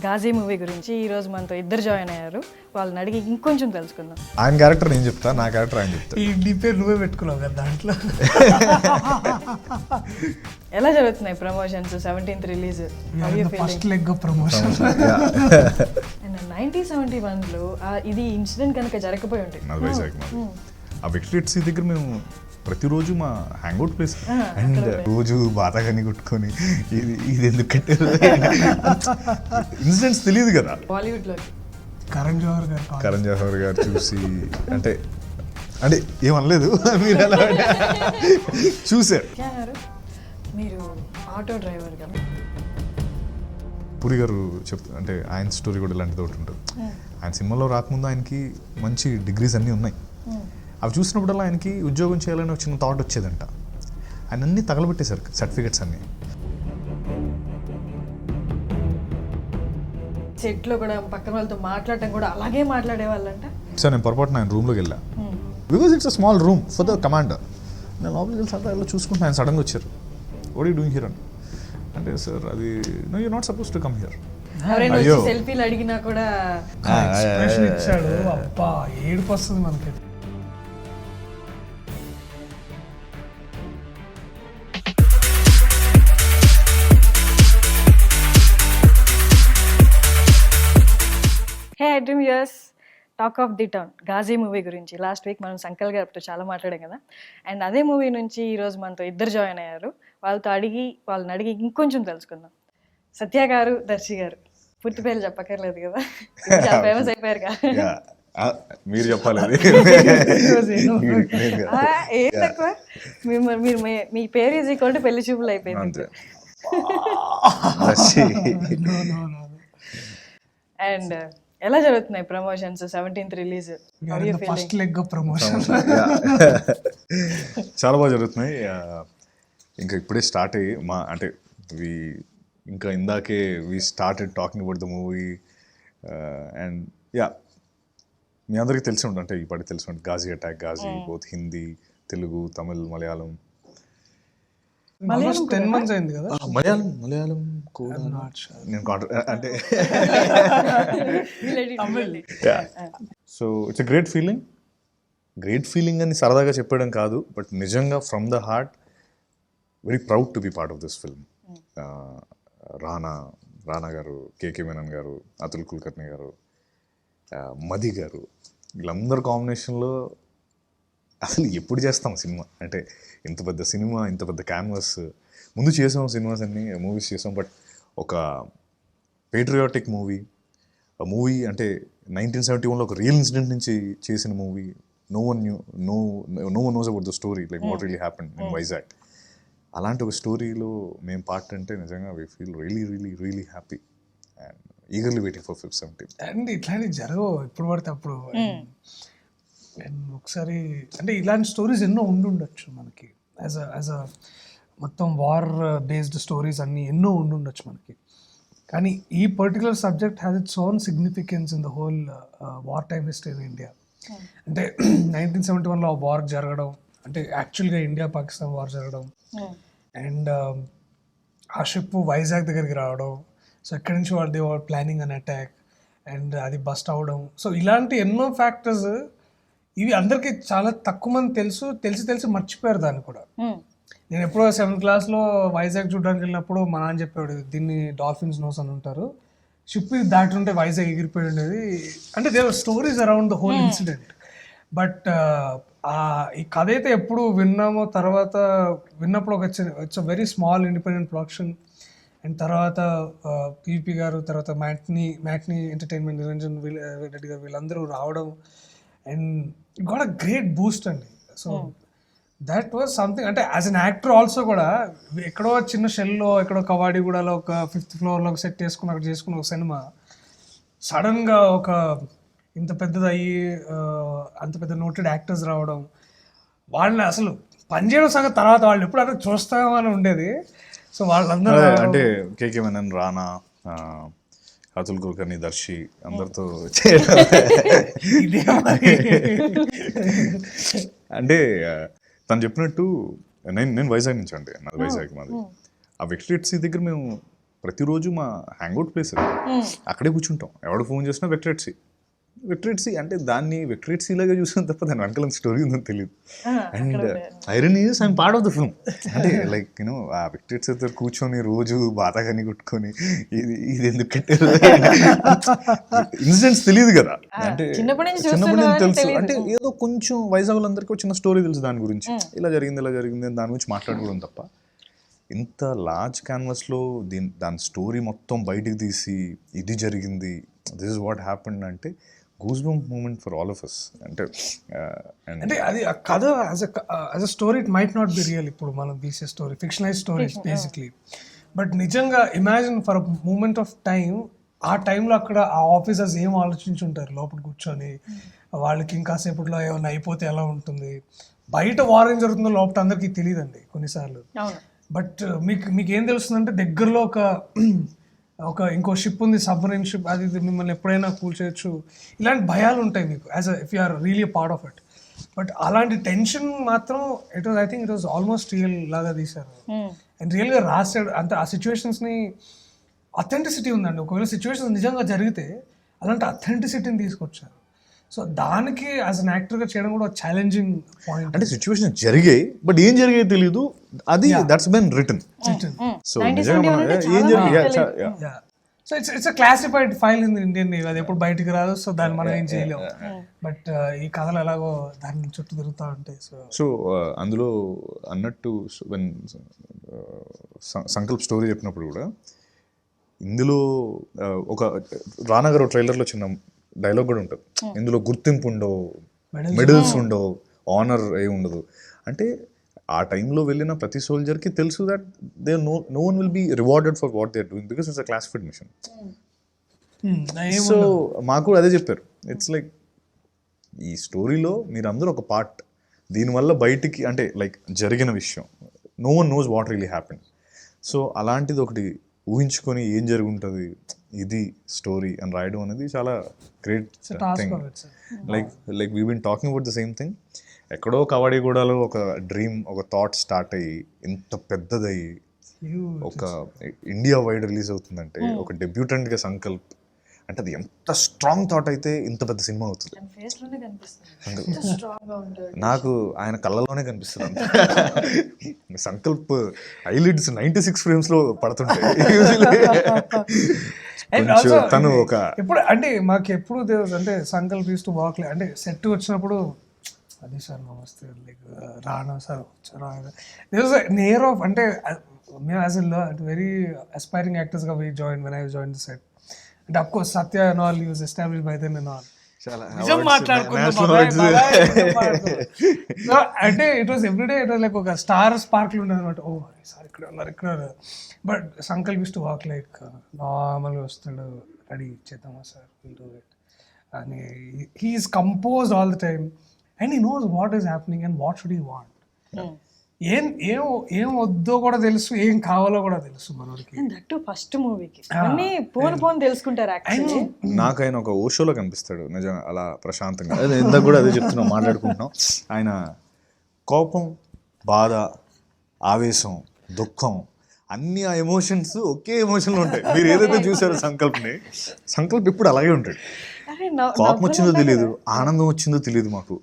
Ghazi movie గురించి ఈరోజు మనతో ఇద్దరు జాయిన్ అయ్యారు. వాళ్ళని అడిగి ఇంకొంచెం తెలుసుకుందాం. ఆయన క్యారెక్టర్ నేను చెప్తా, నా క్యారెక్టర్ ఆయన చెప్తా. ఈ నీ పేరు నువ్వే పెట్టుకున్నావు కదా దాంట్లో. ఎలా జరుగుతున్నాయి promotions? 17th release, first leg promotion. And 1971లో ఇది ఇన్సిడెంట్ కనుక జరగకపోయి ఉంటుంది. నాది వైజాగ్ మాది. ఆ విక్టరీ దగ్గర మేము ప్రతిరోజు మా హ్యాంగ్అవుట్ ప్లేస్ అండ్ రోజు బాతాగాని కొట్టుకొని ఇది ఎందుకు కట్టారు ఇన్సిడెంట్స్ తెలియదు కదా. బాలీవుడ్ లో కరణ్ జోహర్ గారు చూసి అంటే అంటే ఏమనలేదు, మీరు ఎలా చూసారు. మీరు ఆటో డ్రైవర్ కదా, పూరి గారు అంటే ఆయన స్టోరీ కూడా ఇలాంటిది ఒకటి ఉంటుంది. ఆయన సినిమాలో రాకముందు ఆయనకి మంచి డిగ్రీస్ అన్నీ ఉన్నాయి. అవి చూసినప్పుడల్లా ఆయనకి ఉద్యోగం చేయాలని ఒక చిన్న థాట్ వచ్చేదంట. ఆయన అన్నీ తగలబెట్టేశారు సర్టిఫికెట్స్ అన్నీ. సెట్లో కూడా పక్కన వాళ్ళతో మాట్లాడటం కూడా అలాగే మాట్లాడేవాళ్ళంట. సార్ నేను పొరపాటున ఆయన రూమ్లోకి వెళ్ళా, because it's a small room for the commander. నేను లోపలికి వెళ్ళి సరదా ఇలా చూసుకుంటే ఆయన సడన్గా వచ్చారు. వాట్ యూ డూయింగ్ హియర్ అని అంటే, సార్ అది no you not suppose to come here. ఎవరైనా సెల్ఫీలు అడిగినా కూడా ఎక్స్ప్రెషన్ ఇచ్చాడు. అబ్బా ఏడుపు వస్తుంది మనకి. Hey dream years, talk of the town Ghazi movie గురించి లాస్ట్ వీక్ మనం సంకల్ గారితో చాలా మాట్లాడాం కదా. అండ్ అదే మూవీ నుంచి ఈరోజు మనతో ఇద్దరు జాయిన్ అయ్యారు. వాళ్ళని అడిగి ఇంకొంచెం తెలుసుకుందాం. సత్య గారు, దర్శి గారు. పూర్తి పేర్లు చెప్పక్కర్లేదు కదా, చాలా ఫేమస్ అయిపోయారు కదా. మీరు చెప్పాలి. ఏం తక్కువ, మీరు మీ పేరు ఈజ్ ఈక్వల్ టు పెళ్లి చూపులు అయిపోయింది. అండ్ ఎలా జరుగుతున్నాయి promotions? 17th release, first leg promotion. చాలా బాగా జరుగుతున్నాయి. ఇంకా ఇప్పుడే స్టార్ట్ అయ్యి అంటే ఇంకా ఇందాకే we started talking about the movie. And మీ అందరికీ తెలిసి ఉంటుంది, అంటే ఇప్పటికి తెలిసి ఉంటుంది Ghazi attack. Ghazi both Hindi, Telugu, Tamil, Malayalam. 10 months అయింది కదా. మలయాళం కూడా నేను అంటే so it's a great feeling అని సరదాగా చెప్పడం కాదు, బట్ నిజంగా from the heart very proud to be part of this film. Rana గారు, కేకే మేనన్ గారు, అతుల్ కుల్కర్ని గారు, మది గారు, వీళ్ళందరూ కాంబినేషన్లో అసలు ఎప్పుడు చేస్తాం సినిమా అంటే, ఇంత పెద్ద సినిమా, ఇంత పెద్ద క్యాన్వాస్. ముందు చేసాం సినిమాస్ అన్ని, మూవీస్ చేసాం, బట్ ఒక పేట్రియాటిక్ మూవీ అంటే 1971లో ఒక రియల్ ఇన్సిడెంట్ నుంచి చేసిన movie. No one knows about the story, like what really happened in Vizag. అలాంటి ఒక స్టోరీలో మేము పార్ట్ అంటే నిజంగా we feel really happy and eagerly waiting for 17th. అండ్ ఇట్లాంటివి జరగవు ఎప్పుడు పడితే అప్పుడు. ఒకసారి అంటే ఇలాంటి స్టోరీస్ ఎన్నో ఉండుండొచ్చు మనకి. యాజ్ అ మొత్తం వార్ బేస్డ్ స్టోరీస్ అన్నీ ఎన్నో ఉండుండొచ్చు మనకి. కానీ ఈ particular subject has its own significance in the whole war time history in India. అంటే 1971లో వార్ జరగడం, అంటే యాక్చువల్గా ఇండియా పాకిస్తాన్ వార్ జరగడం, అండ్ ఆ షిప్ వైజాగ్ దగ్గరికి రావడం. సో ఎక్కడి నుంచి వాళ్ళు ప్లానింగ్ అన్ అటాక్ అండ్ అది బస్ట్ అవడం. సో ఇలాంటి ఎన్నో ఫ్యాక్టర్స్, ఇవి అందరికీ చాలా తక్కువ మంది తెలిసి మర్చిపోయారు దాన్ని కూడా. నేను ఎప్పుడో 7th క్లాస్లో వైజాగ్ చూడడానికి వెళ్ళినప్పుడు మా నాన్న చెప్పాడు, దీన్ని డాల్ఫిన్స్ నోస్ అని ఉంటారు, షిప్ దాటి ఉంటే వైజాగ్ ఎగిరిపోయి ఉండేది. అంటే there were stories around the whole incident. But ఈ కథ అయితే ఎప్పుడు విన్నామో, తర్వాత విన్నప్పుడు it's a very small independent production. And తర్వాత పీపీ గారు, తర్వాత మ్యాట్నీ ఎంటర్టైన్మెంట్, నిరంజన్ రెడ్డి గారు, వీళ్ళందరూ రావడం and got a great boost అండి. So that was something. అంటే యాజ్ అన్ యాక్టర్ ఆల్సో కూడా ఎక్కడో చిన్న షెల్లో, ఎక్కడో కవాడిగూడలో ఒక 5th floorలో ఒక సెట్ వేసుకుని అక్కడ చేసుకున్న ఒక సినిమా సడన్గా ఒక ఇంత పెద్దది అయ్యి అంత పెద్ద నోటెడ్ యాక్టర్స్ రావడం, వాళ్ళని అసలు పనిచేయడం సంగతి తర్వాత వాళ్ళు ఎప్పుడైనా చూస్తామని ఉండేది. సో వాళ్ళందరూ అంటే కేకే మేనన్, రానా, అతుల్ కుల్కర్ని, దర్శి అందరితో చేయడం అంటే తను చెప్పినట్టు నేను వైజాగ్ నుంచి, అంటే నాది వైజాగ్ మాది. ఆ విక్టరీ దగ్గర మేము ప్రతిరోజు మా హ్యాంగ్అవుట్ ప్లేస్ అక్కడే కూర్చుంటాం. ఎవడు ఫోన్ చేసినా విక్టరేట్సీ అంటే దాన్ని విక్టరేట్సీ లాగా చూసాను తప్ప దాని వెనకాల స్టోరీ ఉందని తెలియదు. And iron is I'm part of the film. అంటే లైక్ యూనో ఆ విక్టరేట్స్ అయితే కూర్చొని రోజు బాతాగాని కొట్టుకొని ఇది ఎందుకు కట్టారు ఇన్సిడెంట్స్ తెలియదు కదా. అంటే చిన్నప్పటి నుంచి తెలుసు, అంటే ఏదో కొంచెం వైజాగ్ వాళ్ళందరికీ చిన్న స్టోరీ తెలుసు దాని గురించి, ఇలా జరిగింది అని దాని గురించి మాట్లాడుకోవడం తప్ప ఇంత లార్జ్ క్యాన్వాస్లో దాని స్టోరీ మొత్తం బయటికి తీసి ఇది జరిగింది, దిస్ ఇస్ వాట్ హ్యాపెండ్ అంటే goose bump moment for all of us. అంటే అది ఆ కథ as a story it might not be real. ఇప్పుడు మనం తీసే story fictionize stories basically. But నిజంగా imagine for a moment of time, ఆ టైంలో అక్కడ ఆ ఆఫీసర్స్ ఏం ఆలోచించుంటారు లోపల కూర్చొని, వాళ్ళకి ఇంకాసేపట్లో ఏమైనా అయిపోతే ఎలా ఉంటుంది, బయట వార్ ఏం జరుగుతుందో లోపల అందరికీ తెలియదండి కొన్నిసార్లు. బట్ మీకు ఏం తెలుస్తుందంటే దగ్గరలో ఒక ఇంకో షిప్ ఉంది, సబ్మరీన్ షిప్, అది మిమ్మల్ని ఎప్పుడైనా కూల్చేయచ్చు, ఇలాంటి భయాలు ఉంటాయి మీకు as if you are really part of it. But అలాంటి టెన్షన్ మాత్రం I think it was almost real లాగా తీశారు. అండ్ రియల్గా రాసాడు. అంటే ఆ సిచ్యువేషన్స్ని అథెంటిసిటీ ఉందండి. ఒకవేళ సిచ్యువేషన్స్ నిజంగా జరిగితే అలాంటి అథెంటిసిటీని తీసుకొచ్చారు. సో దానికి యాజ్ అన్ యాక్టర్గా చేయడం కూడా ఛాలెంజింగ్ పాయింట్. అంటే సిచ్యువేషన్ జరిగాయి బట్ ఏం జరిగాయి తెలీదు, అది దట్స్ బీన్ రిటన్. సో నిజంగా ఏం జరిగింది, so it's classified file in Indian navy, అది ఎప్పుడు బయటికి రాదు. సో దాన్ని మనం ఏం చేయలేము. బట్ ఈ కథలు ఎలాగో దాని చుట్టూ తిరుగుతూ ఉంటాయి. సో అందులో అన్నట్టు వెన్ సంకల్ప్ స్టోరీ చెప్పినప్పుడు కూడా ఇందులో ఒక రానా గారు ట్రైలర్లో చిన్న డైలాగ్ కూడా ఉంటుంది, ఇందులో గుర్తింపు ఉండవు, మెడల్స్ ఉండవు, ఆనర్ ఏ ఉండదు. అంటే ఆ టైంలో వెళ్ళిన ప్రతి సోల్జర్కి తెలుసు that they no one will be rewarded for what they are doing because it's a classified mission. So మాకు అదే చెప్పారు, ఇట్స్ లైక్ ఈ స్టోరీలో మీరందరూ ఒక పార్ట్, దీనివల్ల బయటికి అంటే లైక్ జరిగిన విషయం no one knows what really happen. So అలాంటిది ఒకటి ఊహించుకొని ఏం జరుగుంటుంది ఇది స్టోరీ అని రాయడం అనేది చాలా great thing. Like we been talking about the same thing. ఎక్కడో కవాడిగూడలో ఒక డ్రీమ్, ఒక థాట్ స్టార్ట్ అయ్యి ఇంత పెద్దదయ్యి ఒక ఇండియా వైడ్ రిలీజ్ అవుతుందంటే ఒక డెబ్యూటెంట్గా సంకల్ప్ అంటే అది ఎంత స్ట్రాంగ్ థాట్ అయితే ఇంత పెద్ద సినిమా అవుతుంది. నాకు ఆయన కళ్ళలోనే కనిపిస్తుంది. సంకల్ప్ ఐలిడ్స్ 96 ఫ్రేమ్స్లో పడుతుంటాయి. తను ఒక ఎప్పుడు అంటే మాకు ఎప్పుడు అంటే సంకల్ప్ యూస్ టు వాక్ అంటే సెట్ వచ్చినప్పుడు అదే సార్ నమస్తే లైక్ రానా సార్ వచ్చారు నియర్ ఆఫ్ అంటే మేము యాజ్ వెరీ అస్పైరింగ్ యాక్టర్స్గా we join when I join the set. అంటే of course Satya and all us establish by then and all నిజం అంటే it was everyday it was like ఒక star స్పార్క్లు ఉండేది అనమాట. ఓ సార్ ఇక్కడ ఉన్నారు. But Sankalp used to walk like నార్మల్గా వస్తాడు, రెడీ చేద్దామా సార్ విల్ డూ ఇట్ అని. He is composed all the time and he knows what is happening and what should he want. ఏం వద్దో కూడా తెలుసు, ఏం కావాలో కూడా తెలుసు మనకి. ఫస్ట్ మూవీకి అన్నీ పోను తెలుసుకుంటారు. నాకు ఆయన ఒక ఓషోలో కనిపిస్తాడు నిజంగా, అలా ప్రశాంతంగా. అదే ఇందాక కూడా అదే చెప్తున్నాం, మాట్లాడుకుంటున్నాం. ఆయన కోపం, బాధ, ఆవేశం, దుఃఖం అన్ని ఆ ఎమోషన్స్ ఒకే ఎమోషన్లో ఉంటాయి. మీరు ఏదైతే చూసారో సంకల్ప్ ఇప్పుడు అలాగే ఉంటాడు. కోపం వచ్చిందో తెలియదు, ఆనందం వచ్చిందో తెలియదు. మాకు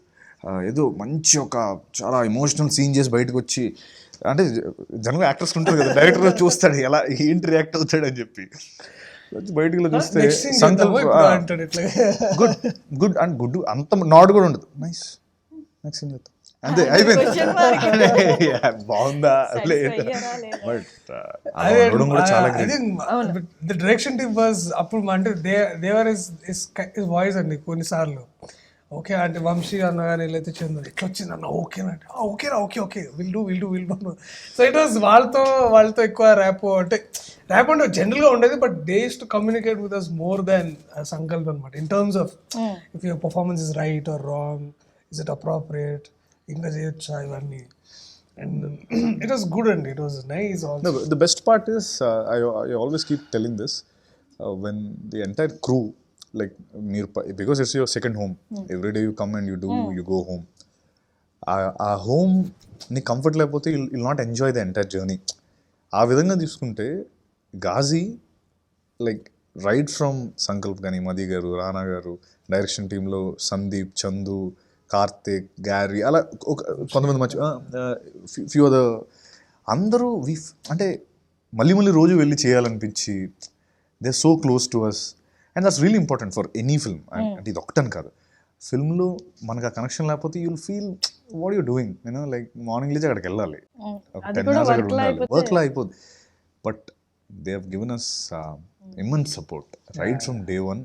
ఏదో మంచి ఒక చాలా ఎమోషనల్ సీన్ చేసి బయటకు వచ్చి, అంటే జనరల్గా యాక్టర్స్ ఉంటారు కదా, డైరెక్టర్ చూస్తాడు ఎలా ఏంటి రియాక్ట్ అవుతాడు అని చెప్పి బయటకు చూస్తే Sankalp good good and good అంత నాట్ కూడా ఉండదు. నైస్ నెక్స్ట్ సీన్ చేద్దాం అంతే, అయిపోయింది. బాగుందా లేదు. బట్ కూడా చాలా ద డైరెక్షన్ టీమ్ వాజ్ అప్పుడు అంటే దేవర్ ఇస్ వాయిస్ అండి కొన్నిసార్లు. ఓకే అంటే వంశీ అన్న కానీ లేకపోతే చంద్ర ఇట్లా వచ్చింది అన్న ఓకేనంటే ఓకేనా okay will do. So it was వాళ్ళతో ఎక్కువ ర్యాపో అంటే జనరల్గా ఉండేది. But they use to communicate with us more than Sankalp అనమాట. In terms of if your performance is right or wrong, is it appropriate, ఇంకా చేయొచ్చా ఇవన్నీ. And it was good and it was nice also. The best part is I always keep telling this when the entire crew like because it's your second home. Every day you come and you go home. ఆ home నీ comfort లేకపోతే you'll not enjoy the entire journey. ఆ విధంగా తీసుకుంటే Ghazi like right from Sankalp కానీ మది గారు, రానా గారు, direction టీంలో సందీప్, చందు, కార్తిక్, గ్యారీ, అలా ఒక కొంతమంది మంచి ఫ్యూ అదర్ అందరూ అంటే మళ్ళీ మళ్ళీ రోజు వెళ్ళి చేయాలనిపించి they so close to us and that's really important for any film. అంటే ఇది ఒకటని కాదు, ఫిల్మ్లో మనకు ఆ కనెక్షన్ లేకపోతే you'll feel what you doing, నేను లైక్ మార్నింగ్ లేచి అక్కడికి వెళ్ళాలి, ఒక 10 hours అక్కడ ఉండాలి, వర్క్లో అయిపోద్ది. But they have given us immense support right from day one,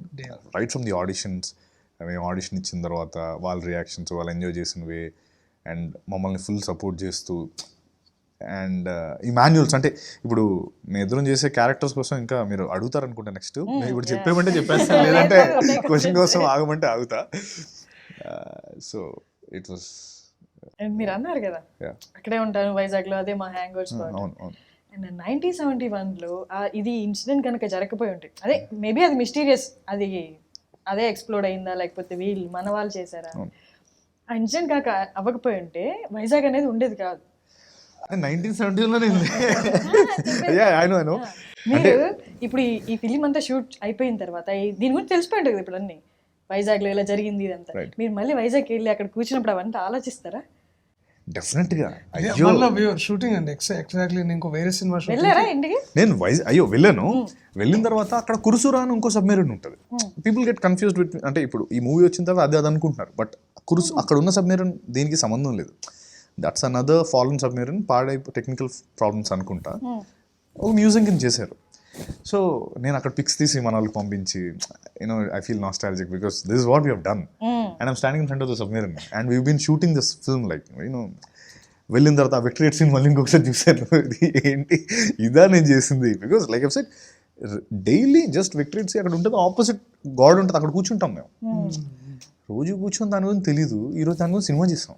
right from the auditions. మేము ఆడిషన్ ఇచ్చిన తర్వాత వాళ్ళ రియాక్షన్స్, వాళ్ళు ఎంజాయ్ చేసిన వే అండ్ మమ్మల్ని ఫుల్ సపోర్ట్ చేస్తూ అండ్ ఈ మాన్యువల్స్ అంటే ఇప్పుడు మేము ఎదురు చేసే క్యారెక్టర్స్ కోసం ఇంకా మీరు అడుగుతారు అనుకుంటా నెక్స్ట్. ఇప్పుడు చెప్పేమంటే చెప్పేస్తాను, లేదంటే క్వశ్చన్ కోసం ఆగమంటే ఆగుతా. సో ఇట్ వాస్ మీరు అన్నారు కదా అక్కడే ఉంటాను వైజాగ్లో, అదే మా హ్యాంగ్ అవుట్ స్పాట్. అండ్ 1971లో ఇది ఇన్సిడెంట్ కనుక జరగకపోయి ఉంటుంది, అదే మేబీ అది మిస్టీరియస్, అది అదే ఎక్స్ప్లోడ్ అయిందా లేకపోతే వీళ్ళు మన వాళ్ళు చేశారా, ఆ ఇన్సిడెంట్ కాక అవ్వకపోయి ఉంటే వైజాగ్ అనేది ఉండేది కాదు. 1970లోనే మీరు ఇప్పుడు ఈ ఫిలిం అంతా షూట్ అయిపోయిన తర్వాత దీని గురించి తెలిసిపోయి ఉంటుంది ఇప్పుడు అన్ని, వైజాగ్లో ఇలా జరిగింది ఇదంతా. మీరు మళ్ళీ వైజాగ్కి వెళ్ళి అక్కడ కూర్చున్నప్పుడు అవంతా ఆలోచిస్తారా? డెఫినెట్గా. షూటింగ్ అండి ఎగ్జాక్ట్లీ. ఇంకో వేరే సినిమా వెళ్ళారా ఇంటికి? నేను వెళ్ళాను. వెళ్ళిన తర్వాత అక్కడ కురుసురా అని ఇంకో సబ్మెరీన్ ఉంటుంది. పీపుల్ గెట్ కన్ఫ్యూజ్డ్ విత్, అంటే ఇప్పుడు ఈ మూవీ వచ్చిన తర్వాత అది అనుకుంటున్నారు, బట్ అక్కడ ఉన్న సబ్మెరీన్ దీనికి సంబంధం లేదు. దట్స్ అనదర్ ఫారెన్ సబ్మెరీన్, పాడైపో టెక్నికల్ ప్రాబ్లమ్స్ అనుకుంటా ఒక మ్యూజియం కింద చేశారు. సో నేను అక్కడ పిక్స్ తీసి మన వాళ్ళకి పంపించి, you know I feel nostalgic because this is what we have done and I'm standing in front of the submarine and we been shooting this film like you know. వెళ్ళిన తర్వాత విక్టరీ సీన్ మళ్ళీ ఇంకొకసారి చూశాను, ఏంటి ఇదా నేను చేసింది. Because like I said daily just victory sea అక్కడ ఉంటుంది, ఆపోజిట్ గాడ్ ఉంటుంది, అక్కడ కూర్చుంటాం మేము. రోజు కూర్చొని దాని గురించి తెలీదు, ఈరోజు దాని గురించి సినిమా చేస్తాం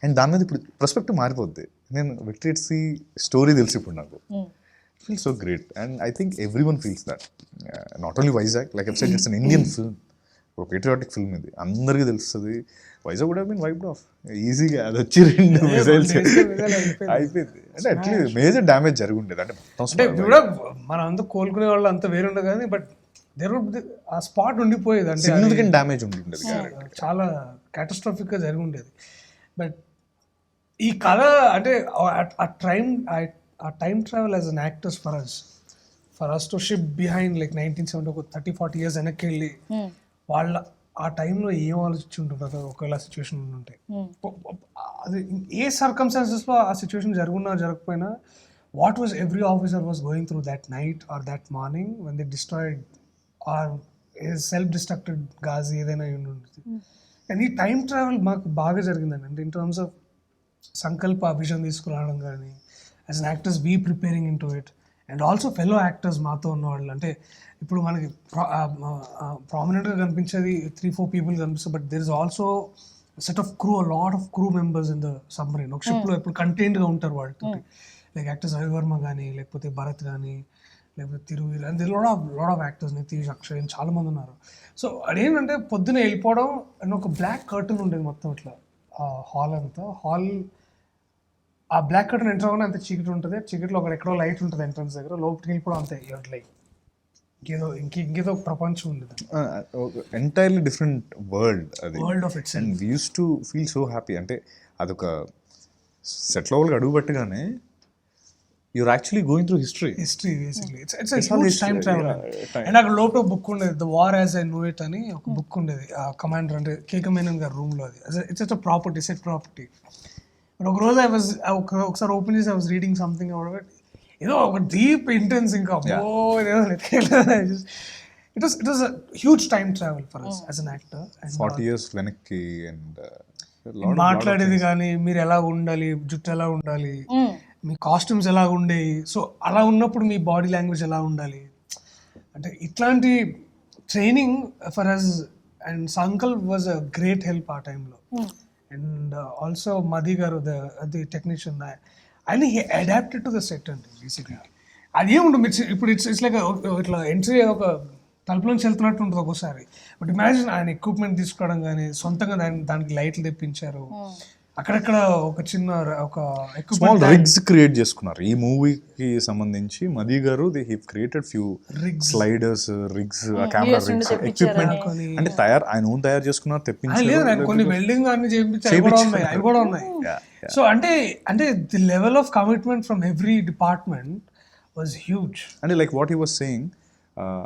అండ్ దాని మీద ఇప్పుడు పర్స్పెక్టివ్ మారిపోద్ది. నేను విక్టరీ సీ స్టోరీ తెలిసి ఇప్పుడు నాకు feels so great and I think everyone feels that, not only Vizag, like I've said, it's an Indian film, ఒక patriotic film ఇది అందరికీ తెలుస్తుంది. Vizag would have been wiped off ఈజీగా, అది వచ్చి 2 మిసైల్స్ అయిపోయింది. అంటే అట్లీస్ట్ మేజర్ డ్యామేజ్ జరిగి ఉండేది, అంటే కూడా మనం అంతా కోలుకునే వాళ్ళు అంతా వేరు ఉండదు కానీ, బట్ ఆ స్పాట్ ఉండిపోయేది, అంటే సిగ్నిఫికెంట్ డ్యామేజ్ ఉంటుండేది, చాలా క్యాటస్ట్రాఫిక్ గా జరిగి ఉండేది. బట్ ఈ కథ అంటే ఆ time travel as an actors for us to ship behind like 1970 ఒక 30-40 years వెనక్కి వెళ్ళి వాళ్ళ ఆ టైంలో ఏం ఆలోచించి ఉంటుంటారు ఒకవేళ సిచ్యువేషన్ ఉంటే, అది ఏ సర్కమ్స్టాన్సెస్లో ఆ సిచ్యువేషన్ జరుగున్నా జరగకపోయినా, what was every officer was going through that night or that morning when they destroyed or self destructed Ghazi ఏదైనా ఉంటుంది. అండ్ ఈ టైం ట్రావెల్ మాకు బాగా జరిగిందండి, అంటే ఇన్ టర్మ్స్ ఆఫ్ సంకల్ప విజన్ తీసుకురావడం కానీ, as an actors we preparing in to it and also fellow actors మాతో ఉన్నవాళ్ళు. అంటే ఇప్పుడు మనకి ప్రామినెంట్గా కనిపించేది 3-4 people కనిపిస్తారు, but there is also set of crew, lot of crew members in the submarine. ఒక షిప్లో ఎప్పుడు కంటైన్డ్గా ఉంటారు వాళ్ళతో, లైక్ యాక్టర్స్ రవివర్మ కానీ, లేకపోతే భరత్ కానీ, లేకపోతే Thiruveer and lot of actors, Nitish, Akshay చాలా మంది ఉన్నారు. సో అదేంటంటే పొద్దున వెళ్ళిపోవడం అండ్ ఒక బ్లాక్ కర్టన్ ఉండేది మొత్తం ఇట్లా హాల్ అంతా. ఆ బ్లాక్ కర్టన్ ఎంటర్ అవ్వగానే అంత చీకటి ఉంటుంది, చీకటిలో ఎక్కడో లైట్ ఉంటుంది ఎంట్రన్స్ దగ్గర, లోపలికి వెళ్ళిపోవడం అంతే లైట్ ఇంకేదో ప్రపంచం ఉండేది, ఎంటైర్లీ డిఫరెంట్ వరల్డ్ అది, world of it's. And we use to feel so happy. అంటే అదొక సెటిల్ అవ్వడానికి అడుగు పెట్టగానే you're actually going through history basically. It's a huge time travel. And అక్కడ లోపల బుక్ ఉండేది, the war as I know it అని ఒక బుక్ ఉండేది, ఆ కమాండర్ అంటే కేకే మేనన్ గారి రూమ్లో. అది it's property, set property. But ఒక రోజు ఒకసారి ఓపెన్ చేసి I was reading something about it, ఏదో ఒక డీప్ ఇంటెన్స్, ఇంకా it was a huge time travel for us as an actor. 40 years వెనక్కి అండ్ మాట్లాడేది కానీ, మీరు ఎలా ఉండాలి, జుట్టు ఎలా ఉండాలి, మీ కాస్ట్యూమ్స్ ఎలా ఉండేవి, సో అలా ఉన్నప్పుడు మీ బాడీ లాంగ్వేజ్ ఎలా ఉండాలి, అంటే ఇట్లాంటి training for us. And Sankalp was a great help ఆ టైంలో. అండ్ ఆల్సో మది గారు ది టెక్నీషియన్, ఆయన he adapted to the set అండి బేసిక్గా. అదేముంటుంది ఇప్పుడు ఇట్స్ లైక్ ఇట్లా ఎంట్రీ ఒక తలుపు నుంచి వెళ్తున్నట్టు ఉంటుంది ఒక్కోసారి. బట్ ఇమాజిన్ ఆయన ఎక్విప్మెంట్ తీసుకోవడం కానీ, సొంతంగా దానికి లైట్లు తెప్పించారు, అక్కడక్కడ ఒక చిన్న ఒక స్మాల్ రిగ్స్ క్రియేట్ చేసుకున్నారు ఈ మూవీకి సంబంధించి. మది గారు he created few Rigs. Sliders, rigs, camera rigs, equipment అంటే ఆయన ఓన్ తయారు చేసుకున్నారు, లేదు తెప్పించారు. కొన్ని వెల్డింగ్ అన్ని చేయించి అవి కూడా ఉన్నాయి. సో అంటే the level of commitment from every department was huge. అంటే like what he was saying,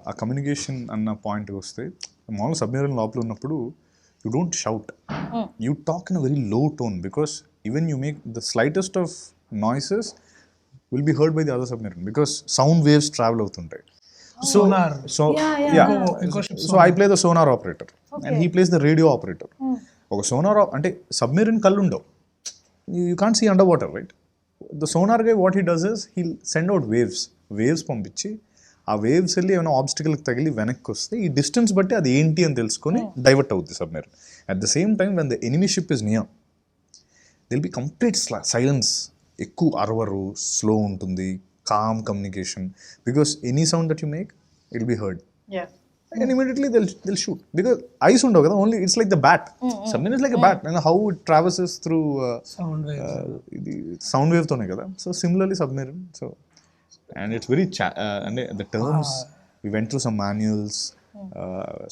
ఆ కమ్యూనికేషన్ అన్న పాయింట్కి వస్తే, మామూలు సబ్మెరీన్ లోపల ఉన్నప్పుడు you don't shout, you talk in a very low tone, because even you make the slightest of noises will be heard by the other submarine, because sound waves travel outuntai. Sonar. So I play the sonar operator and he plays the radio operator. Oka sonar ante submarine kallu undav, you can't see underwater, right? The sonar guy, what he does is he'll send out waves పంపించి ఆ waves వెళ్ళి ఏమైనా ఆబ్స్టికల్కి తగిలి వెనక్కి వస్తే ఈ distance బట్టి అది ఏంటి అని తెలుసుకొని డైవర్ట్ అవుతుంది submarine. At the same time when the enemy ship is near there'll be complete silence, ఎక్కువ అరవరు, స్లో ఉంటుంది, calm communication, because any sound that you make it be heard and immediately they'll shoot, because eyes ఉండవు కదా, only it's like the bat. Submarine is like a bat, and how it traverses through sound wave తోనే కదా. So similarly submarine, so and it's very and the terms we went through some manuals,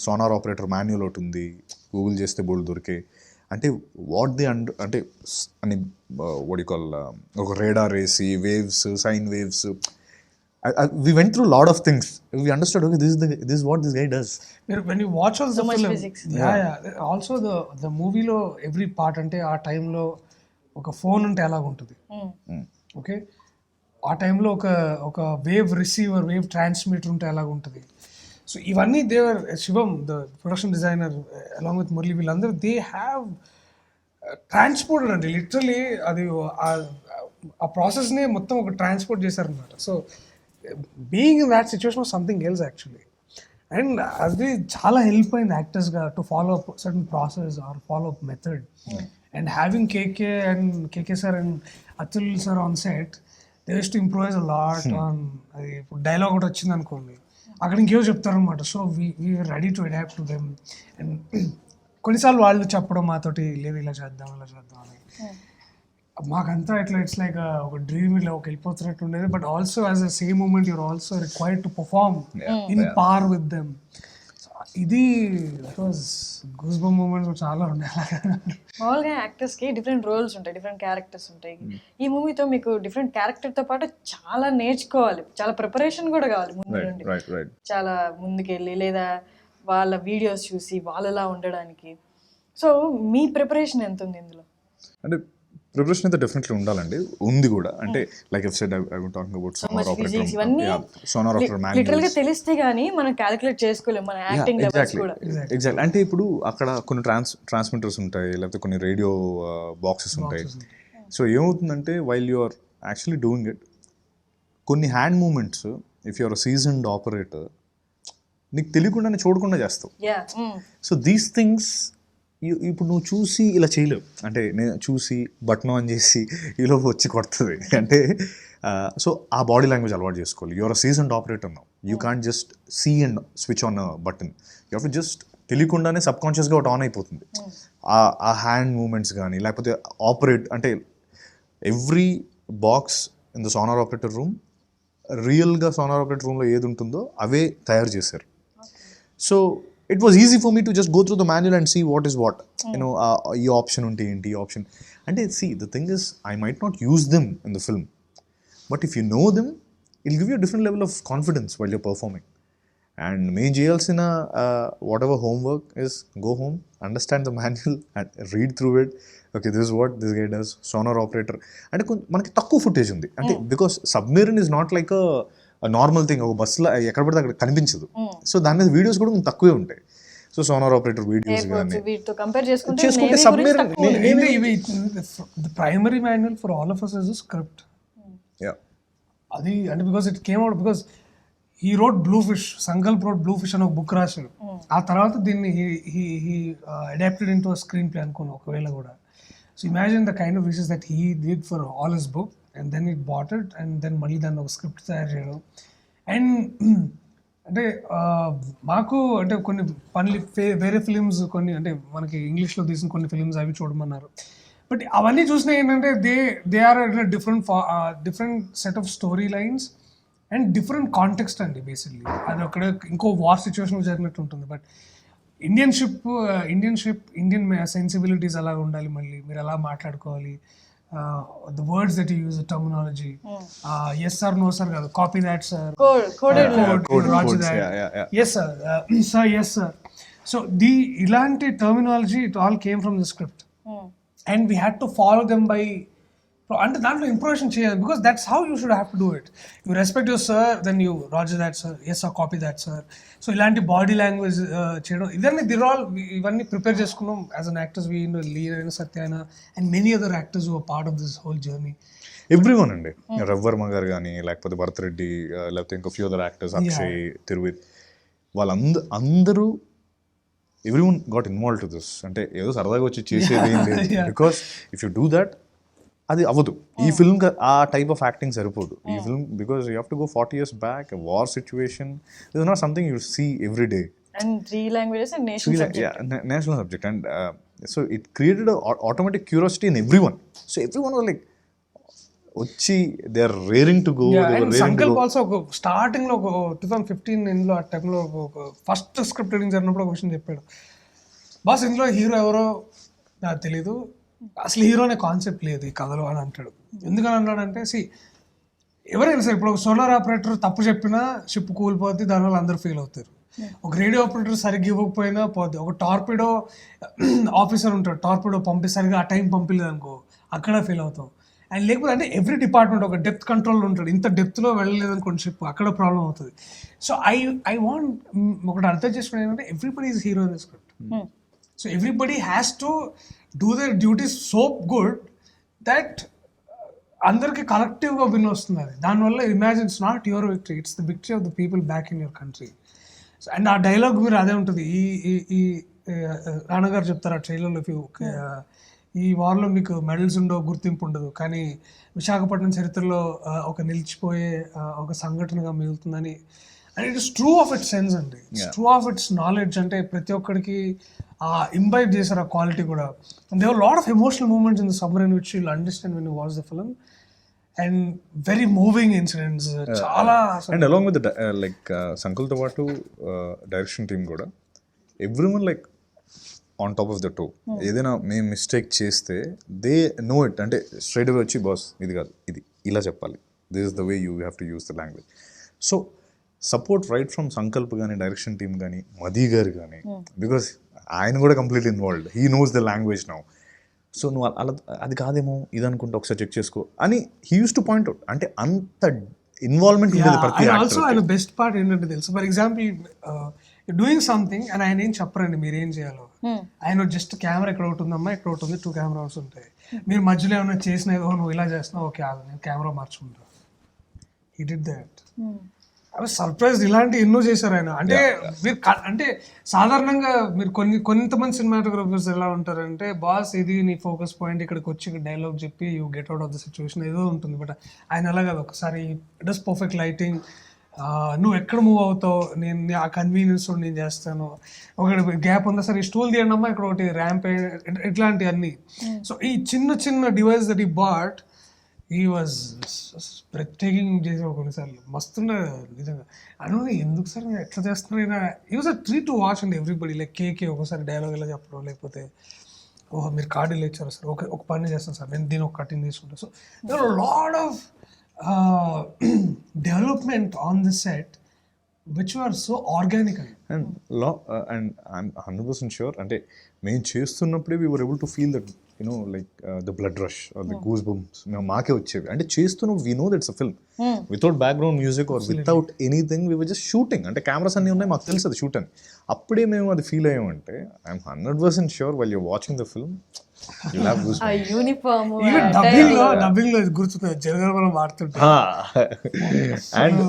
sonar operator manual ఒకటి ఉంది, Google చేస్తే బోల్డ్ దొరికే. అంటే what the అంటే అని what you call ఒక రేడార్ వేసి waves, sine waves, we went through a lot of things. We understood, okay, this is what this guy does. When you watch also so the much film, physics. Yeah. Also the movie లో every part అంటే ఆ టైంలో ఒక phone ఉంటే ఎలాగ ఉంటుంది, okay, ఆ టైంలో ఒక వేవ్ రిసీవర్, వేవ్ ట్రాన్స్మిటర్ ఉంటే ఎలాగ ఉంటుంది. సో ఇవన్నీ దేవర్ Shivam the production designer along with Murali, వీళ్ళందరూ దే హ్యావ్ ట్రాన్స్పోర్టెడ్ అంటే లిటరలీ అది ఆ ప్రాసెస్ని మొత్తం ఒక ట్రాన్స్పోర్ట్ చేశారనమాట. So being in that situation was something else actually. And అది చాలా హెల్ప్ అయింది యాక్టర్స్గా to follow up certain process or follow up method. And having KK sir and Atul sir on set, they use to improvise a lot on. అది ఇప్పుడు dialogue ఒకటి వచ్చింది అనుకోండి, అక్కడ ఇంకేవో చెప్తారనమాట. So we ready to adapt to them. And కొన్నిసార్లు వాళ్ళు చెప్పడం మాతోటి, లేదు ఇలా చేద్దాం అని, మాకంతా ఇట్లా ఇట్స్ లైక్ ఒక డ్రీమ్ ఇలా ఒక వెళ్ళిపోతున్నట్టు ఉండేది. But also as a same moment you're also required to perform in par with them. ఇది గూస్ బంప్ మూమెంట్స్ చాలా ఉండే. మామూలుగా యాక్టర్స్కి డిఫరెంట్ రోల్స్ ఉంటాయి, డిఫరెంట్ క్యారెక్టర్స్ ఉంటాయి. ఈ మూవీతో మీకు డిఫరెంట్ క్యారెక్టర్తో పాటు చాలా నేర్చుకోవాలి, చాలా ప్రిపరేషన్ కూడా కావాలి ముందు నుండి. చాలా ముందుకెళ్ళి లేదా వాళ్ళ వీడియోస్ చూసి వాళ్ళలా ఉండడానికి. సో మీ ప్రిపరేషన్ ఎంత ఉంది ఇందులో? అంటే ప్రిపరేషన్ అయితే డెఫినెట్లీ ఉండాలండి, ఉంది కూడా. అంటే like I said, I was talking about sonar operator, sonar operator manual literal గా తెలిస్తే గానీ మనం క్యాలిక్యులేట్ చేసుకోలేం మన యాక్టింగ్ లెవెల్స్ కూడా. ఎగ్జాక్ట్లీ. అంటే ఇప్పుడు అక్కడ కొన్ని ట్రాన్స్మిటర్స్ ఉంటాయి, లేకపోతే కొన్ని రేడియో బాక్సెస్ ఉంటాయి. సో ఏమవుతుందంటే while you are actually doing it, కొన్ని hand movements if you are seasoned operator నీకు తెలియకుండానే చూడకుండా చేస్తావు. సో దీస్ థింగ్స్ ఇప్పుడు నువ్వు చూసి ఇలా చేయలేవు. అంటే నేను చూసి బటన్ ఆన్ చేసి ఈలోపు వచ్చి కొడుతుంది అంటే, సో ఆ బాడీ లాంగ్వేజ్ అలవాటు చేసుకోవాలి. Your a seasoned operator now, you can't just see and switch on a button, you have to just తెలియకుండానే సబ్ కాన్షియస్గా ఒకటి ఆన్ అయిపోతుంది. ఆ హ్యాండ్ మూమెంట్స్ కానీ, లేకపోతే ఆపరేట్ అంటే every box in the sonar operator room, రియల్గా సోనార్ ఆపరేటర్ రూమ్లో ఏది ఉంటుందో అవే తయారు చేశారు. So it was easy for me to just go through the manual and see what is what. You know, ఈ ఆప్షన్ ఉంటే ఏంటి, ఆప్షన్ అంటే, see the thing is I might not use them in the film, but if you know them, it'll give you a different level of confidence while you're performing. And main చేయాల్సిన whatever homework is, go home, understand the manual and read through it. Okay, this is what this guy does, sonar operator. అంటే మనకి తక్కువ footage ఉంది అంటే, because submarine is not like a normal thing, ఒక బస్సులో ఎక్కడ పడితే అక్కడ కనిపించదు. సో దాని మీద వీడియోస్ కూడా తక్కువే ఉంటాయి. సో సోనార్ ఆపరేటర్ వీడియోస్ కానీ చేసుకుంటే submarine primary manual for all of us is a script. అది అంటే because it came out because he wrote Blue Fish, Sankalp wrote Blue Fish అని ఒక బుక్ రాశాడు. ఆ తర్వాత దీన్ని he adapted into a screenplay అనుకోను ఒకవేళ కూడా. So imagine the kind of research that he did for all his book. And then it bought it and then మళ్ళీ దాన్ని ఒక స్క్రిప్ట్ తయారు చేయడం. అండ్ అంటే మాకు అంటే కొన్ని వేరే ఫిలిమ్స్, కొన్ని అంటే మనకి ఇంగ్లీష్లో తీసిన కొన్ని ఫిలిమ్స్ అవి చూడమన్నారు. బట్ అవన్నీ చూసినా ఏంటంటే they are different set of story lines and different context అండి బేసిక్లీ. అది అక్కడ ఇంకో వార్ సిచ్యువేషన్ జరిగినట్టు ఉంటుంది. బట్ ఇండియన్ ఇండియన్ సెన్సిబిలిటీస్ అలా ఉండాలి, మళ్ళీ మీరు ఎలా మాట్లాడుకోవాలి, the words that you use, terminology, yes sir no sir కాదు, copy that sir, yes sir sir yes sir. So ఇలాంటి terminology it all came from the script and we had to follow them by, అంటే దాంట్లో improvisation చేయాలి, because that's how you should have to do it. You respect your sir, then you roger that sir, yes sir copy that sir. So ఇలాంటి body language చేయడం, ఇవన్నీ prepare చేసుకున్నాం as an actors. We లీన సత్య అయినా and many other actors who are part of this whole journey. Everyone అండి, రవివర్మ గారు కానీ, లేకపోతే భరత్ రెడ్డి, లేకపోతే ఇంకా ఫ్యూ అదర్ యాక్టర్స్, అక్షయ్, తిరువిత్, అందరూ everyone got involve to this. అంటే ఏదో సరదాగా వచ్చి చేసేది ఏం లేదు, because if you do that అది అవ్వదు. ఈ ఫిల్మ్ ఆ టైప్ ఆఫ్ యాక్టింగ్ సరిపోదు ఈ film, because you have to go 40 years back, war situation is not something you see every day. And 3 languages and national subject. National subject. And so it created a automatic curiosity in everyone. So everyone was like, వచ్చి they are raring to go. Sankalp also ఒక starting లో ఒక 2015 ఇందులో ఆ టైంలో ఒక first script reading జరిగినప్పుడు ఒక విషయం చెప్పాడు, బాస్ ఇందులో హీరో ఎవరో నాకు తెలీదు, అసలు హీరో అనే కాన్సెప్ట్ లేదు ఈ కథలో అని అంటాడు. ఎందుకని అన్నాడంటే, ఎవరైనా సరే ఇప్పుడు ఒక సోలార్ ఆపరేటర్ తప్పు చెప్పినా షిప్ కూలిపోద్ది, దానివల్ల అందరూ ఫీల్ అవుతారు. ఒక రేడియో ఆపరేటర్ సరిగ్గా ఇవ్వకపోయినా పోద్ది. ఒక టార్పిడో ఆఫీసర్ ఉంటాడు, టార్పిడో సరిగ్గా ఆ టైం పంపించలేదు అనుకో, అక్కడ ఫీల్ అవుతాం. అండ్ లేకపోతే అంటే ఎవ్రీ డిపార్ట్మెంట్ ఒక డెప్త్ కంట్రోల్ ఉంటాడు, ఇంత డెప్త్లో వెళ్ళలేదు అనుకోండి షిప్, అక్కడ ప్రాబ్లం అవుతుంది. సో ఐ వాంట్ ఒకటి అర్థం చేసుకునే ఏంటంటే everybody is hero in the script. So everybody has to do their duties so good that అందరికి కలెక్టివ్గా విన్ వస్తుంది. అది దానివల్ల imagine it's not your victory, it's the victory of the people back in your country. And ఆ dialogue మీరు అదే ఉంటుంది. ఈ రాణగారు చెప్తారు ఆ ట్రైలర్లో, ఈ వార్లో మీకు మెడల్స్ ఉండవు, గుర్తింపు ఉండదు, కానీ విశాఖపట్నం చరిత్రలో ఒక నిలిచిపోయే ఒక సంఘటనగా మిగులుతుందని. And it is true of its sense అండి, ట్రూ ఆఫ్ ఇట్స్ నాలెడ్జ్. అంటే ప్రతి ఒక్కరికి ఇంబైబ్ చేశారు ఆ క్వాలిటీ కూడా. And there lot of emotional moments in the submarine which you will understand when you watch the film. And very moving incidents చాలా. And along with like సంకుల్తో పాటు direction team కూడా everyone like on top of the toe. ఏదైనా మేము mistake చేస్తే they know it, అంటే straight అవే వచ్చి boss ఇది కాదు, ఇది ఇలా చెప్పాలి, this is the way you have to use the language. So support right from Sankalp కానీ, డైరెక్షన్ టీమ్ కానీ, మదీ గారు కానీ, బికాస్ ఆయన కూడా completely involved, he knows the language now. So నువ్వు అలా అది కాదేమో ఇది అనుకుంటే ఒకసారి చెక్ చేసుకో అని he use to point out. అంటే అంత ఇన్వాల్వ్మెంట్ ఉండేది ప్రతి ఆల్సో. ఆయన బెస్ట్ పార్ట్ ఏంటంటే తెలుసు, for example doing something and ఆయన ఏం చెప్పరండి మీరు ఏం చేయాలో. ఆయన జస్ట్ కెమెరా ఇక్కడ ఒకటి ఉందమ్మా, ఇక్కడ ఒకటి ఉంది, 2 కెమెరాస్ ఉంటాయి, మీరు మధ్యలో ఏమైనా చేసిన ఏదో నువ్వు ఇలా చేస్తున్నావు, ఓకే ఆగు నేను కెమెరా మార్చుకుంటా. He did that. I was surprised. ఇలాంటి ఎన్నో చేశారు ఆయన. అంటే మీరు అంటే సాధారణంగా మీరు కొంతమంది సినిమాటోగ్రఫర్స్ ఎలా ఉంటారంటే, బాస్ ఇది నీ ఫోకస్ పాయింట్, ఇక్కడికి వచ్చి డైలాగ్ చెప్పి you get out of the situation ఏదో ఉంటుంది. బట్ ఆయన అలా కాదు, ఒకసారి ఇట్ ఇస్ పర్ఫెక్ట్ లైటింగ్, నువ్వు ఎక్కడ మూవ్ అవుతావు, నేను ఆ కన్వీనియన్స్ నేను చేస్తాను, ఒకటి గ్యాప్ ఉందా సరే ఈ స్టూల్ తీయండి అమ్మా, ఇక్కడ ఒకటి ర్యాంప్, ఇట్లాంటివన్నీ. సో ఈ చిన్న డివైస్ దట్ ఈ బాట్, ఈ వాజ్ బ్రెత్టేకింగ్ చేసే కొన్నిసార్లు మస్తుండే నిజంగా. అను ఎందుకు సార్ ఎట్లా చేస్తున్నా, he was a treat to watch and everybody. Like KK ఒకసారి డైలాగ్ ఇలా చెప్పడం, లేకపోతే ఓహో మీరు కార్డు ఇలా ఇచ్చారు సార్, ఒక పని చేస్తాను సార్, నేను దీని ఒక కటింగ్ తీసుకుంటాను. So there are lot of development on the set which were so organic. And I'm 100% sure అంటే మేము చేస్తున్నప్పుడే we were able to feel that like the blood rush or the goosebumps మాకే వచ్చేవి. అంటే చేస్తున్న we know that's a film without background music or without anything, we were just shooting. అంటే cameras అన్నీ ఉన్నాయి, మాకు తెలుసు అది షూట్ అని. అప్పుడే మేము అది feel అయ్యామంటే I'm 100% sure while you're watching the film you'll have goosebumps. ఆ యూనిఫామ్ డబ్బింగ్ లో గుర్తుంది జనగణమన వాడుతుంటే. And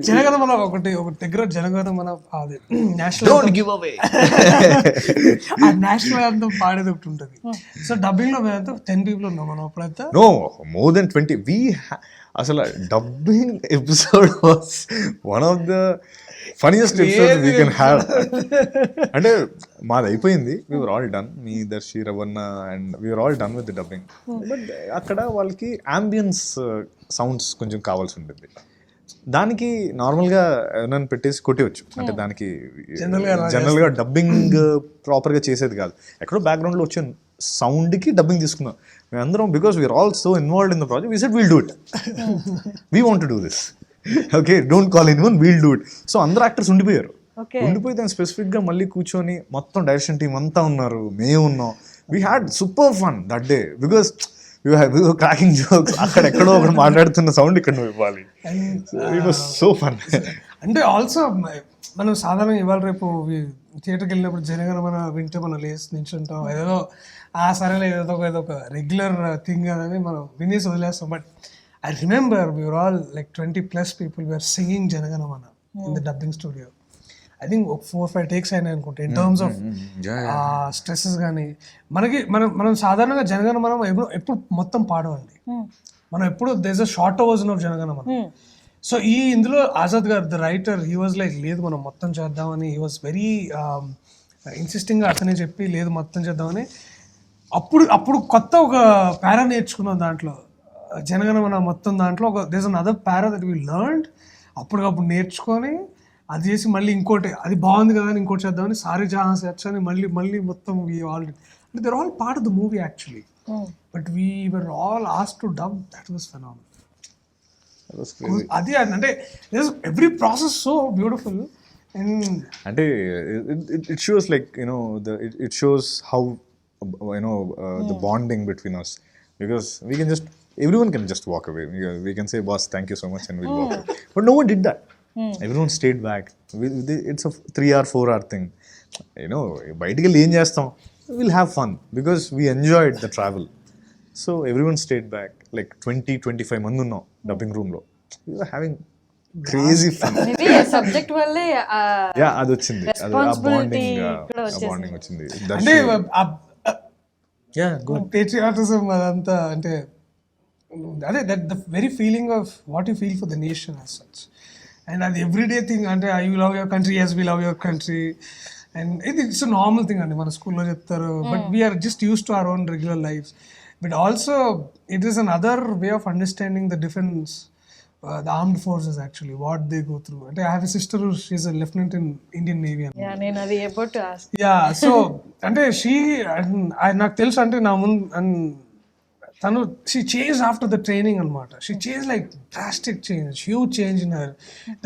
జనగణమన ఒక దగ్గర జనగణమన అది నేషనల్ నేషనల్ అంతా పాడేది ఒకటి ఉంటుంది. సో డబ్బింగ్ లో మేమంతా 10 people ఉన్నాం మనం అప్పుడంతా. No, more than 20. అసలు dubbing episode was one of the funniest episode we can have. అంటే మాది అయిపోయింది, we're all done, me Darshi Ravana and we're all done with the dubbing. But అక్కడ వాళ్ళకి అంబియన్స్ సౌండ్స్ కొంచెం కావాల్సి ఉంటుంది. దానికి నార్మల్గా నన్ను పెట్టేసి కొట్టేవచ్చు, అంటే దానికి జనరల్గా డబ్బింగ్ ప్రాపర్గా చేసేది కాదు, ఎక్కడో బ్యాక్గ్రౌండ్లో వచ్చే సౌండ్కి డబ్బింగ్ తీసుకున్నాం మేమందరం. Because we're all so involved in the project, we said will do it, we want to do this, okay don't call anyone, will do it. So అందరూ యాక్టర్స్ ఉండిపోయారు. ఉండిపోయి దాన్ని స్పెసిఫిక్గా మళ్ళీ కూర్చొని మొత్తం డైరెక్షన్ టీం అంతా ఉన్నారు, మేము ఉన్నాం. We had super fun that day because cracking jokes, అక్కడెక్కడో ఒకటి మాట్లాడుతున్న సౌండ్ ఇక్కడ నువ్వు ఇవ్వాలి. It was so fun. అంటే ఆల్సో మనం సాధారణంగా ఇవాళ రేపు థియేటర్కి వెళ్ళినప్పుడు జనగణమన వింటే మనం లేచి నించుంటాం, ఏదో సరేలే ఏదో ఒక రెగ్యులర్ థింగ్ అని మనం వినేసి వదిలేస్తాం. But I remember we are all like 20+ people we are singing Janaganamana in the dubbing studio. I think 4-5 takes అయినాయి అనుకుంటా. ఇన్ టర్మ్స్ ఆఫ్ స్ట్రెస్సెస్ కానీ మనం సాధారణంగా జనగణమనం ఎప్పుడు మొత్తం పాడమండి, మనం ఎప్పుడు there is a short version of Jana Gana Mana. So ఇందులో ఆజాద్ గారు the writer, he was like లేదు మనం మొత్తం చేద్దామని, హీ వాజ్ వెరీ ఇన్సిస్టింగ్గా అతనే చెప్పి లేదు మొత్తం చేద్దామని. అప్పుడు కొత్త ఒక పారా నేర్చుకున్నాం దాంట్లో, జనగణమన మొత్తం దాంట్లో ఒక there is another para that we learned. అప్పటికప్పుడు నేర్చుకొని అది చేసి మళ్ళీ ఇంకోటి అది బాగుంది కదా అని ఇంకోటి చేద్దామని సారీ జహాన్ సెర్చ్ అని మళ్ళీ మొత్తం ఆల్రెడీ అంటే there all part of the movie actually. But we were all asked to dub. That was phenomenal. అది అంటే ఎవ్రీ ప్రాసెస్ సో బ్యూటిఫుల్. అంటే it shows like it shows how the bonding between us, because everyone can just walk away. We can say, boss, thank you so much, and we'll walk away. But no one did that. Everyone stayed back. It's a 3 or 4 hour thing. బయటికి వెళ్ళి ఏం చేస్తాం, we'll have fun because we enjoyed the travel. So everyone stayed back. Like 20-25 మంది ఉన్నాం dubbing room లో. We were having crazy fun. Maybe subject వల్లే అది వచ్చింది, ఆ బాండింగ్ వచ్చింది. అంటే గుడ్ పేట్రియాటిజం అదంతా అంటే అదే that the very feeling of what you feel for the nation as such. And అది ఎవ్రీడే థింగ్. అంటే you love your country, yes we love your country. And it's normal thing అండి, మన స్కూల్లో చెప్తారు. But we're just use to our own regular life. But also it is an other way of understanding the difference, the armed forces actually, what they go through. And I have a sister who she's a lieutenant in Indian Navy. Yeah, నేను అది about to ask. Yeah, so అంటే నాకు తెలుసు అంటే నా ముందు తను she changed after the training అనమాట. She changed like drastic change, huge change in her,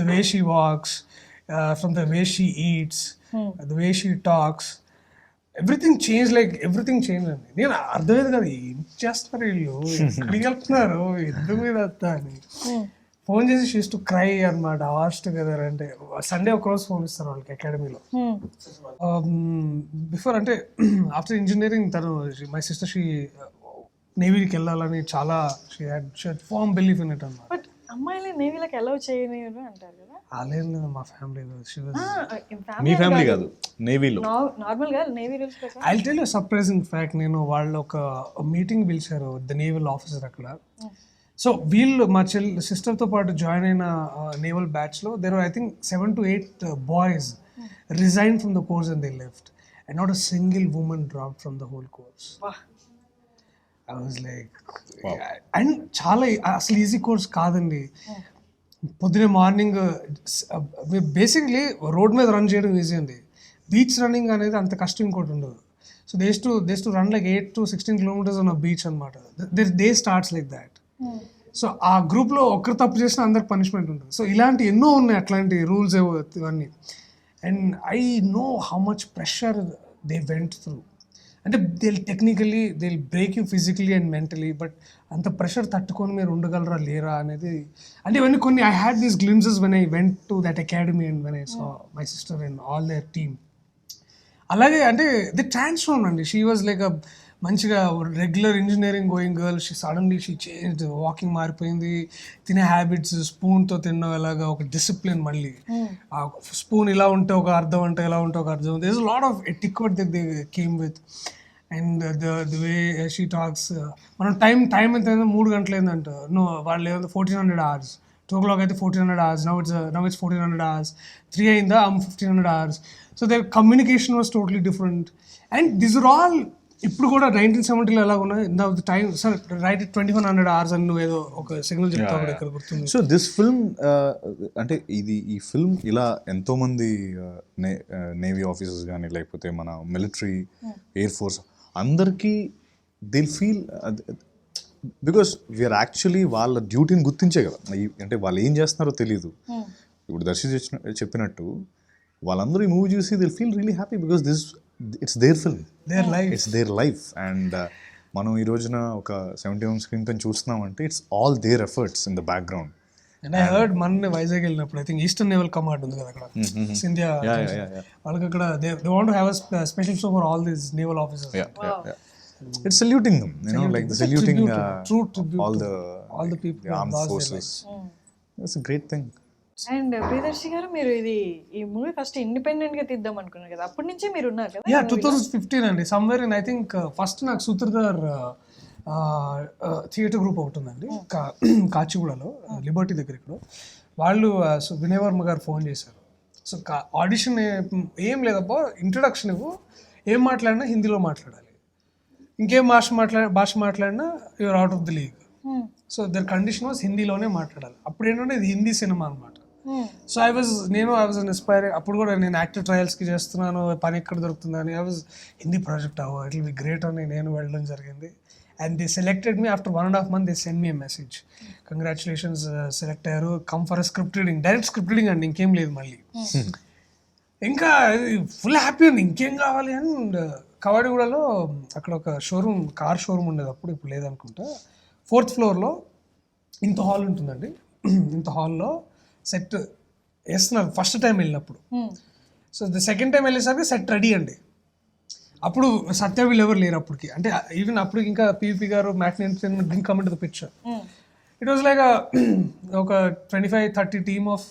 the way she walks, from the way she eats, the way she talks. Everything change, like everything change అండి. నేను అర్థమైంది కదా ఏం చేస్తారు వీళ్ళు, ఎక్కడికి వెళ్తున్నారు, ఎందుకు మీద వస్తా అని ఫోన్ చేసి షీస్ టు క్రై అనమాట. అవర్స్ టుగెదర్ అంటే సండే ఒక రోజు ఫోన్ ఇస్తారు వాళ్ళకి అకాడమీలో. బిఫోర్ అంటే ఆఫ్టర్ ఇంజనీరింగ్ తను మై సిస్టర్ షీ నేవీకి వెళ్ళాలని చాలా she had firm belief in it అన్నమాట. బట్ అమ్మాయిలు నేవీలోకి అలౌ చేయనివ్వరు అంటారు కదా. అలేదు మా ఫ్యామిలీ. మీ ఫ్యామిలీ కాదు, నేవీలో నార్మల్ గా నేవీ రూల్స్ ప్రకారం. I tell you surprising fact. నేను వాళ్ళు ఒక మీటింగ్ పిలిచారు, ద నేవల్ ఆఫీసర్ అక్కడ. సో వీళ్ళు మా సిస్టర్తో పాటు జాయిన్ అయిన నేవల్ బ్యాచ్లో there are I think 7 to 8 boys resign from the course and they left and not a single women drop from the whole course. I was like, and చాలా అసలు easy course కాదండి. పొద్దునే morning basically road మీద run చేయడం easy అండి. Beach running అనేది అంత కష్టం ఇంకోటి ఉండదు. So these to run like 8 to 16 kilometers on a beach అనమాట. They starts like that. So ఆ గ్రూప్లో ఒక్కరు తప్పు చేసినా అందరికి పనిష్మెంట్ ఉంటుంది. సో ఇలాంటి ఎన్నో ఉన్నాయి అట్లాంటి రూల్స్ ఇవన్నీ. And I know how much pressure they went through. అంటే technically they break you physically and mentally. But అంత ప్రెషర్ తట్టుకొని మీరు ఉండగలరా లేరా అనేది అంటే ఇవన్నీ కొన్ని I had these glimpses when I went to that academy and when I saw my sister and all their team. అలాగే అంటే ది ట్రాన్స్ఫార్మ్ అండి. షీ వాజ్ లైక్ అ మంచిగా regular engineering going girl. She suddenly she change, walking మారిపోయింది, తినే habits, స్పూన్తో తినడం ఎలాగా ఒక డిసిప్లిన్. మళ్ళీ ఆ స్పూన్ ఇలా ఉంటే ఒక అర్థం, అంటే ఇలా ఉంటే ఒక అర్థం. There is lot of etiquette that they came with. And the way she talks. మనం టైం ఎంత 3 గంటలు ఏందంట, వాళ్ళు ఏదో 1400 hours 2 o'clock అయితే 1400 hours, now it's 1400 hours, 3 అయిందా 1500 hours. So their communication was totally different, and these are all ఇప్పుడు కూడా 1970లో ఎలా ఉన్నాయి. నా టైం సార్ రైట్ 2100 hours అని నువ్వు ఏదో ఒక సిగ్నల్ చెప్తావు అక్కడ ఇక్కడ గుర్తుంది. సో దిస్ ఫిల్మ్ అంటే ఈ ఫిల్మ్ ఇలా ఎంతోమంది నేవీ ఆఫీసర్స్ కానీ లేకపోతే మన మిలిటరీ ఎయిర్ ఫోర్స్ అందరికీ they feel because we're actually వాళ్ళ డ్యూటీని గుర్తించే కదా, అంటే వాళ్ళు ఏం చేస్తున్నారో తెలీదు. ఇప్పుడు చెప్పినట్టు వాళ్ళందరూ ఈ మూవీ చూసి they feel really happy because it's their film, it's their life. And మనం ఈ రోజున ఒక 71 స్క్రీన్ పైన చూస్తున్నామంటే it's all their efforts in the background. And I heard మన వైజాగ్ వెళ్ళినప్పుడు I think eastern naval command ఉంది కదా అక్కడ సింధియా, వాళ్ళకి అక్కడ they want to have a special show for all these naval officers. It's saluting them, like the saluting true tribute all the people armed forces. That's a great thing. And Priyadarshi గారు మీరు ఈ movie first independent గా తీద్దాం అనుకున్నారు కదా, అప్పటి నుంచే మీరు ఉన్నారు కదా? యా 2015 అండి, somewhere in I think first నాకు సూత్రధార్ థియేటర్ గ్రూప్ ఒకటి ఉందండి కాచిగూడలో, లిబర్టీ దగ్గర ఇక్కడ. వాళ్ళు వినయ్ వర్మ గారు ఫోన్ చేశారు. సో ఆడిషన్ ఏం లేదబ్బా, ఇంట్రడక్షన్ ఇవ్వు, ఏం మాట్లాడినా హిందీలో మాట్లాడాలి, ఇంకేం భాష మాట్లాడినా you're out of the league. So their condition was హిందీలోనే మాట్లాడాలి. అప్పుడు ఏంటంటే ఇది హిందీ సినిమా అనమాట. So I was inspire. అప్పుడు కూడా నేను యాక్టర్ ట్రయల్స్కి చేస్తున్నాను, పని ఎక్కడ దొరుకుతుందని. ఐ వాజ్ హిందీ ప్రాజెక్ట్ అవ్వ, ఇట్ విల్ బి గ్రేట్ అని నేను వెళ్ళడం జరిగింది. And they selected me after 1.5 months. They send me a message, congratulations select అయ్యారు, come for script reading, direct script reading అండి, ఇంకేం లేదు మళ్ళీ. ఇంకా ఫుల్ హ్యాపీ అండి, ఇంకేం కావాలి. అండ్ కవాడిగూడలో అక్కడ ఒక షోరూమ్, కార్ షోరూమ్ ఉండేది అప్పుడు, ఇప్పుడు లేదనుకుంటా. 4th floor ఇంత హాల్ ఉంటుందండి. ఇంత హాల్లో సెట్ వేస్తున్నారు ఫస్ట్ టైం వెళ్ళినప్పుడు. సో ద సెకండ్ టైం వెళ్ళేసరికి సెట్ రెడీ అండి. అప్పుడు సత్య వీళ్ళు ఎవరు లేరు అప్పటికి, అంటే ఈవెన్ అప్పుడు ఇంకా పివిపి గారు matinee entertainment DINK come into the picture. It was like ఒక 25-30 టీమ్ ఆఫ్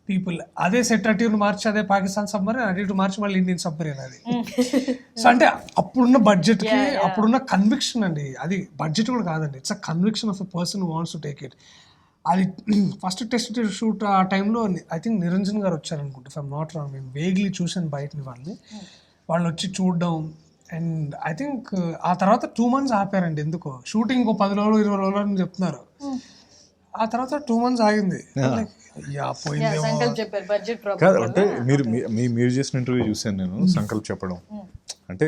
పీపుల్. అదే సెట్ అటు మార్చి అదే పాకిస్తాన్ సబ్మరీన్, అటు ఇటు మార్చి మళ్ళీ ఇండియన్ సబ్మరీన్ అది. సో అంటే అప్పుడున్న బడ్జెట్కి అప్పుడున్న కన్విక్షన్ అండి, అది బడ్జెట్ కూడా కాదండి, it's a conviction of a person wants to take it. అది ఫస్ట్ టెస్ట్ షూట్ ఆ టైంలో ఐ థింక్ నిరంజన్ గారు వచ్చారనుకుంటా, ఇఫ్ ఐమ్ నాట్ రాంగ్. నేను వేగ్లీ చూసాను బయటని వాళ్ళు వచ్చి చూడడం. అండ్ ఐ థింక్ ఆ తర్వాత 2 months ఆపారండి, ఎందుకో షూటింగ్ 10 రోజులు 20 రోజులు అని చెప్తున్నారు. ఆ తర్వాత 2 months ఆగింది. కాదు అంటే మీరు చేసిన ఇంటర్వ్యూ చూసాను నేను, సంకల్ప్ చెప్పడం అంటే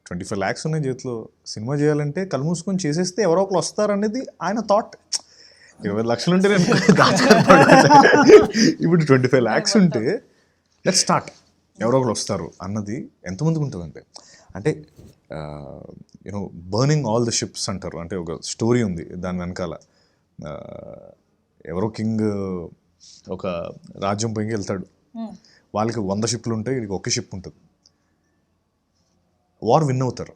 25 lakhs ఉన్నాయి చేతిలో, సినిమా చేయాలంటే కళ్ళు మూసుకొని చేసేస్తే ఎవరో ఒకరు వస్తారనేది ఆయన థాట్. 20 లక్షలు ఉంటే నేను ఇప్పుడు 25 lakhs ఉంటే లెట్స్ స్టార్ట్, ఎవరో ఒకరు వస్తారు అన్నది ఎంతమందికి ఉంటుందంటే, అంటే you know burning all the ships అంటారు, అంటే ఒక స్టోరీ ఉంది దాని వెనకాల. ఎవరో కింగ్ ఒక రాజ్యం పైకి వెళ్తాడు, వాళ్ళకి 100 షిప్లు ఉంటాయి, వీడికి ఒకే షిప్ ఉంటుంది. వార్ విన్ అవుతారు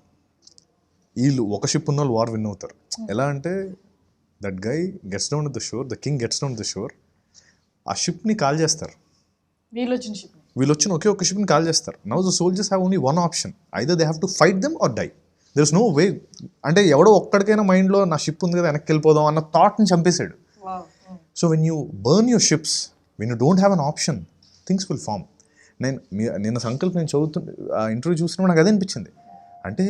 వీళ్ళు, ఒక షిప్ ఉన్న వాళ్ళు వార్ విన్ అవుతారు. ఎలా అంటే that guy gets down to the shore, the king gets down to the shore, ఆ షిప్ని కాల్ చేస్తారు, వీళ్ళు వచ్చిన ఒకే ఒక షిప్ని కాల్ చేస్తారు. Now the soldiers have only one option, either they have to fight them or die. There is no way. అంటే ఎవడో ఒక్కడికైనా మైండ్లో నా షిప్ ఉంది కదా వెనక్కి వెళ్ళిపోదాం అన్న థాట్ని చంపేశాడు. So when you burn your ships, when you don't have an option, things will form. నిన్న సంకల్ప్ నేను ఆ ఇంటర్వ్యూ చూసినప్పుడు నాకు అదే అనిపించింది. అంటే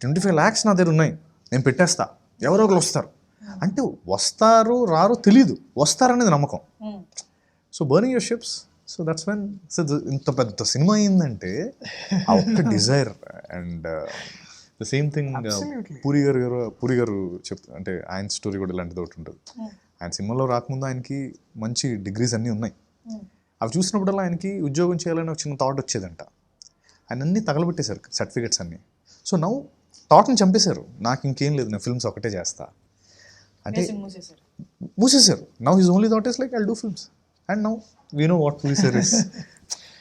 25 lakhs నా దగ్గర ఉన్నాయి, నేను పెట్టేస్తా, ఎవరో ఒకరు వస్తారు. అంటే వస్తారు రారు తెలీదు, వస్తారనేది నమ్మకం. So burning your ships, so that's when ఇంత పెద్ద సినిమా అయిందంటే ఆ ఒక్క desire. And the same thing Puri గారు అంటే ఆయన స్టోరీ కూడా ఇలాంటిది ఒకటి ఉంటుంది. ఆయన సినిమాలో రాకముందు ఆయనకి మంచి డిగ్రీస్ అన్నీ ఉన్నాయి. అవి చూసినప్పుడల్లా ఆయనకి ఉద్యోగం చేయాలని ఒక చిన్న థాట్ వచ్చేదంట. ఆయన అన్నీ తగలబెట్టేశారు సర్టిఫికేట్స్ అన్నీ. సో నౌ థాట్ని చంపేశారు, నాకు ఇంకేం లేదు, నేను ఫిల్మ్స్ ఒకటే చేస్తా అంటే మూసేశారు. Now his only thought is like I'll do films. And now we know what policer is.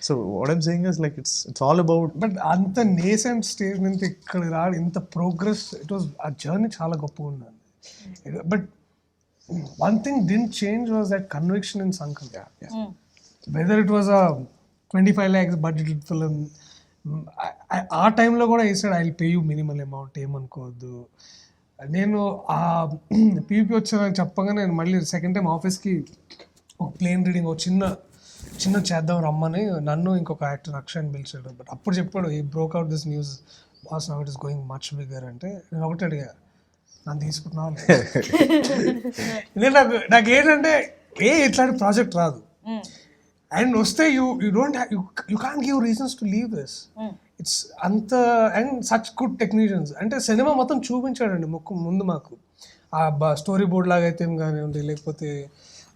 So what I'm saying is like it's all about. But అంత నేసెంట్ స్టేజ్ నుంచి ఇక్కడ రాడు, ఇంత ప్రోగ్రెస్, ఇట్ వాజ్ ఆ journey చాలా గొప్పగా ఉందండి. But one thing didn't change was that conviction in Sankalp. Whether it was a 25 lakhs budgeted film, ఆ టైంలో కూడా వేసాడు I will pay you minimal amount, ఏమనుకోవద్దు. నేను ఆ పీపీ వచ్చానని చెప్పగా నేను మళ్ళీ సెకండ్ టైం ఆఫీస్కి ఒక ప్లేన్ రీడింగ్ ఒక చిన్న చేద్దాం రమ్మని నన్ను ఇంకొక యాక్టర్ అక్షయ్ పిలిచాడు. బట్ అప్పుడు చెప్పాడు ఈ broke out this news boss now it is going much bigger అంటే నేను ఒకటి అడిగా నన్ను తీసుకుంటున్నాను. నేను నాకు ఏంటంటే ఇట్లాంటి ప్రాజెక్ట్ రాదు అండ్ వస్తే you don't you can't give reasons to leave this. It's అంత అండ్ సచ్ గుడ్ టెక్నీషియన్స్ అంటే సినిమా మొత్తం చూపించాడండి ముందు మాకు ఆ స్టోరీ బోర్డ్ లాగా అయితే కానివ్వండి లేకపోతే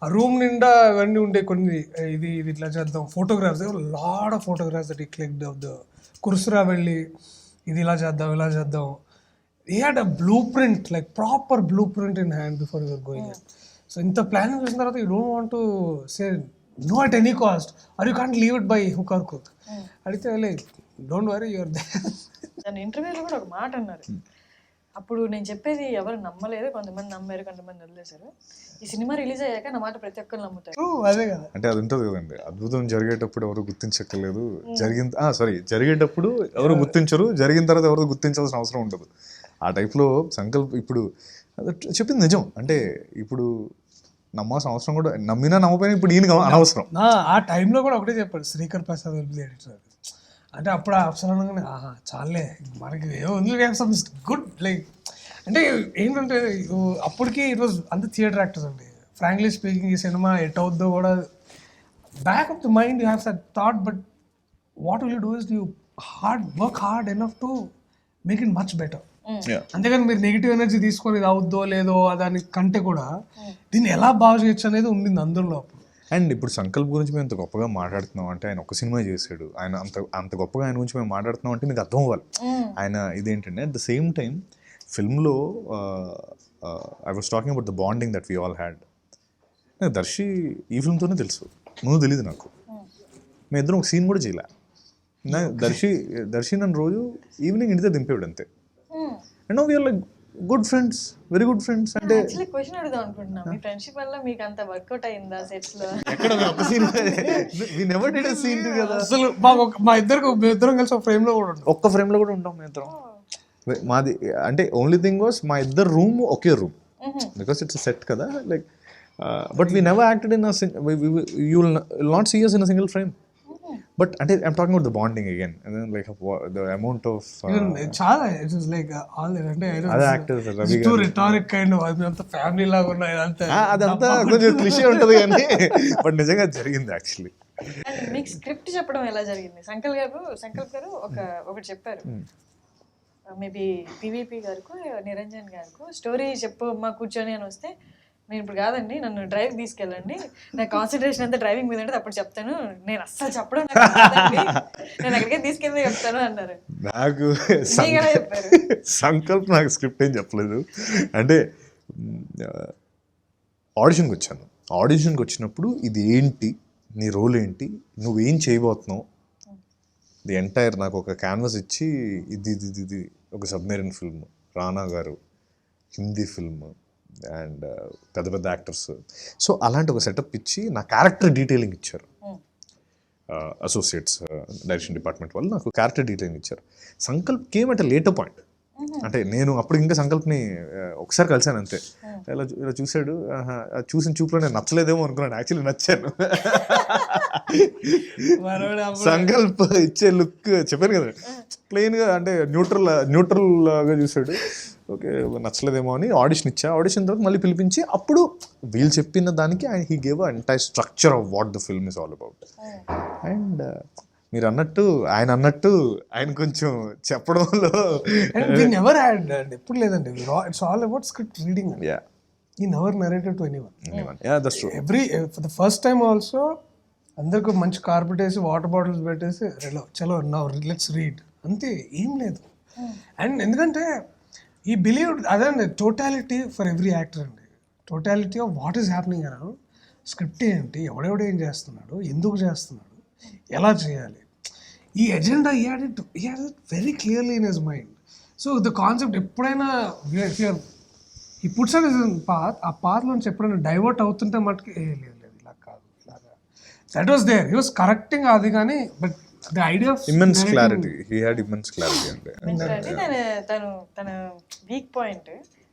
ఆ రూమ్ నిండా అవన్నీ ఉండే కొన్ని ఇది ఇట్లా చేద్దాం photographs lot of photographs that ఈ క్లిక్డ్ ఆఫ్ ద కురుసురా వెళ్ళి ఇది ఇలా చేద్దాం he had a blueprint like proper blueprint in hand before you were going in. So ఇంత ప్లానింగ్ చేసిన తర్వాత you don't want to say no at any cost or you can't leave it by hook or crook. అడిగితే like don't worry you are there. తన ఇంటర్వ్యూలో కూడా ఒక మాట అన్నారు, అప్పుడు నేను చెప్పేది ఎవరు నమ్మలేదు, కొంతమంది నమ్మారు, కొంతమంది వదిలేశారు. ఈ సినిమా రిలీజ్ అయ్యాక నా మాట ప్రతి ఒక్కరు నమ్ముతారు. అదే కదా అంటే అది ఉంటుంది కదండి, అద్భుతం జరిగేటప్పుడు ఎవరు గుర్తించక్కర్లేదు, జరిగేటప్పుడు ఎవరు గుర్తించరు, జరిగిన తర్వాత ఎవరు గుర్తించాల్సిన అవసరం ఉండదు. ఆ టైప్లో సంకల్ప్ ఇప్పుడు చెప్పింది నిజం. అంటే ఇప్పుడు నమ్మాల్సిన అవసరం కూడా, నమ్మినా నమ్మపోయినా ఇప్పుడు ఈయన అనవసరం. ఆ టైంలో కూడా ఒకటే చెప్పాడు శ్రీకర్ ప్రసాద్ ఎడిటర్ అంటే అప్పుడు అవసరంగానే చాలే మనకి గుడ్ లైక్ అంటే ఏంటంటే అప్పటికి ఇట్ వాజ్ అంత థియేటర్ యాక్టర్స్ అండి. ఫ్రాంక్లీ స్పీకింగ్ ఈ సినిమా ఎట్ అవుద్దో కూడా back of the mind you have such thought but what will you do is you work hard enough to make it much better. అంతేగాని మీరు నెగిటివ్ ఎనర్జీ తీసుకొని ఇది అవుద్దో లేదో దాని కంటే కూడా దీన్ని ఎలా బాగా చేయొచ్చు అనేది ఉండింది అందులో. అండ్ ఇప్పుడు సంకల్ప్ గురించి మేము అంత గొప్పగా మాట్లాడుతున్నాం అంటే ఆయన ఒక సినిమా చేశాడు, ఆయన అంత గొప్పగా ఆయన గురించి మేము మాట్లాడుతున్నాం అంటే మీకు అర్థం అవ్వాలి. ఆయన ఇదేంటంటే అట్ ద సేమ్ టైం ఫిల్మ్లో I was talking about the bonding that we all had. నాకు దర్శి ఈ ఫిల్మ్తోనే తెలుసు, ముందు తెలియదు నాకు. మేము ఇద్దరం ఒక సీన్ కూడా చేయలే. దర్శి నన్ను రోజు ఈవినింగ్ ఇంటితో దింపేవాడు అంతే. And we're like good friends, very good friends. అంటే క్వశ్చన్ అడుగుదాం అనుకుంటున్నా, మీ ఫ్రెండ్షిప్ వల్ల మీకు అంత వర్కౌట్ అయిందా సెట్స్ లో? ఎక్కడ ఒక scene we never did a scene together. అసలు మా ఇద్దరం కలిసి ఒక ఫ్రేమ్ లో కూడా ఉంటాం, ఒక్క ఫ్రేమ్ లో కూడా ఉంటాం మేము ఇద్దరం. మాది అంటే ఓన్లీ థింగ్ వాస్ మా ఇద్దరు రూమ్ ఒకే రూమ్ బికాస్ ఇట్స్ సెట్ కదా like. But we never acted in you will not see us in a single frame. But I'm talking about the bonding again, and then like the amount of చాలా it was like all అంటే other actors Ravi garu rhetoric kind of అంత family లాగా ఉన్నాయి అదంతా కొంచెం క్లిషే ఉంటది కానీ but నిజంగా జరిగింది యాక్చువల్లీ. మీకు స్క్రిప్ట్ చెప్పడం ఎలా జరిగింది? సంకల్ప్ గారు ఒకటి చెప్పారు, మేబీ పివిపి గారికి నిరంజన్ గారికి స్టోరీ చెప్పు అమ్మా కూర్చొని అని వస్తే, నేను ఇప్పుడు కాదండి నన్ను డ్రైవ్ తీసుకెళ్ళండి, నా కాన్సన్ట్రేషన్ అంతా డ్రైవింగ్ మీద ఉంటుంది, అప్పుడు చెప్తాను, నేను అస్సలు చెప్పడం నేను అక్కడికే తీసుకెళ్ళి చెప్తాను అన్నారు. నాకు సంకల్ప్ నాకు స్క్రిప్ట్ ఏం చెప్పలేదు. అంటే ఆడిషన్కి వచ్చినప్పుడు ఇది ఏంటి, నీ రోల్ ఏంటి, నువ్వేం చేయబోతున్నావు, ది ఎంటైర్ నాకు ఒక క్యాన్వాస్ ఇచ్చి ఇది ఒక సబ్మెరీన్ ఫిల్మ్, రానా గారు హిందీ ఫిల్మ్ అండ్ పెద్ద పెద్ద యాక్టర్స్. సో అలాంటి ఒక సెటప్ ఇచ్చి నా క్యారెక్టర్ డీటెయిలింగ్ ఇచ్చారు. అసోసియేట్స్ డైరెక్షన్ డిపార్ట్మెంట్ వాళ్ళు నాకు క్యారెక్టర్ డీటెయిలింగ్ ఇచ్చారు. Sankalp came at later point. అంటే నేను అప్పుడు ఇంకా సంకల్ప్ని ఒకసారి కలిసాను అంతే. ఇలా చూశాడు, చూసిన చూపులో నేను నచ్చలేదేమో అనుకున్నాను, యాక్చువల్లీ నచ్చాను. సంకల్ప్ ఇచ్చే లుక్ చెప్పాను కదా ప్లెయిన్గా, అంటే న్యూట్రల్గా చూశాడు. ఓకే నచ్చలేదేమో అని ఆడిషన్ ఇచ్చా. ఆడిషన్ తర్వాత మళ్ళీ పిలిపించి అప్పుడు వీళ్ళు చెప్పిన దానికి he gave entire structure of what the film is all about. And మీరు అన్నట్టు ఆయన కొంచెం చెప్పడంలో నెవర్ హ్యాడ్ ఎప్పుడు లేదండి, it's all about script reading. He never narrated to anyone. Yeah, that's true. For the first time also అందరికి మంచి carpet వేసి వాటర్ బాటిల్స్ పెట్టేసి చలో నౌ లెట్స్ రీడ్ అంతే, ఏం లేదు. అండ్ ఎందుకంటే ఈ బిలీవ్ అదే టోటాలిటీ ఫర్ ఎవ్రీ యాక్టర్ అండి, totality of what is happening అన్నాడు. స్క్రిప్ట్ ఏంటి, ఎవడెవడు ఏం చేస్తున్నాడు, ఎందుకు చేస్తున్నాడు, ఎలా చేయాలి, ఈ ఎజెండా ఈ had it very clearly in his mind. So the concept ఎప్పుడైనా ఈ పుట్స్ పాత్, ఆ పాత్లోంచి ఎప్పుడైనా డైవర్ట్ అవుతుంటే మటుకు లేదు ఇలా కాదు ఇలాగా, that was there, he was correcting అది. కానీ but the idea of immense clarity, he had immense clarity. అంటే తన వీక్ పాయింట్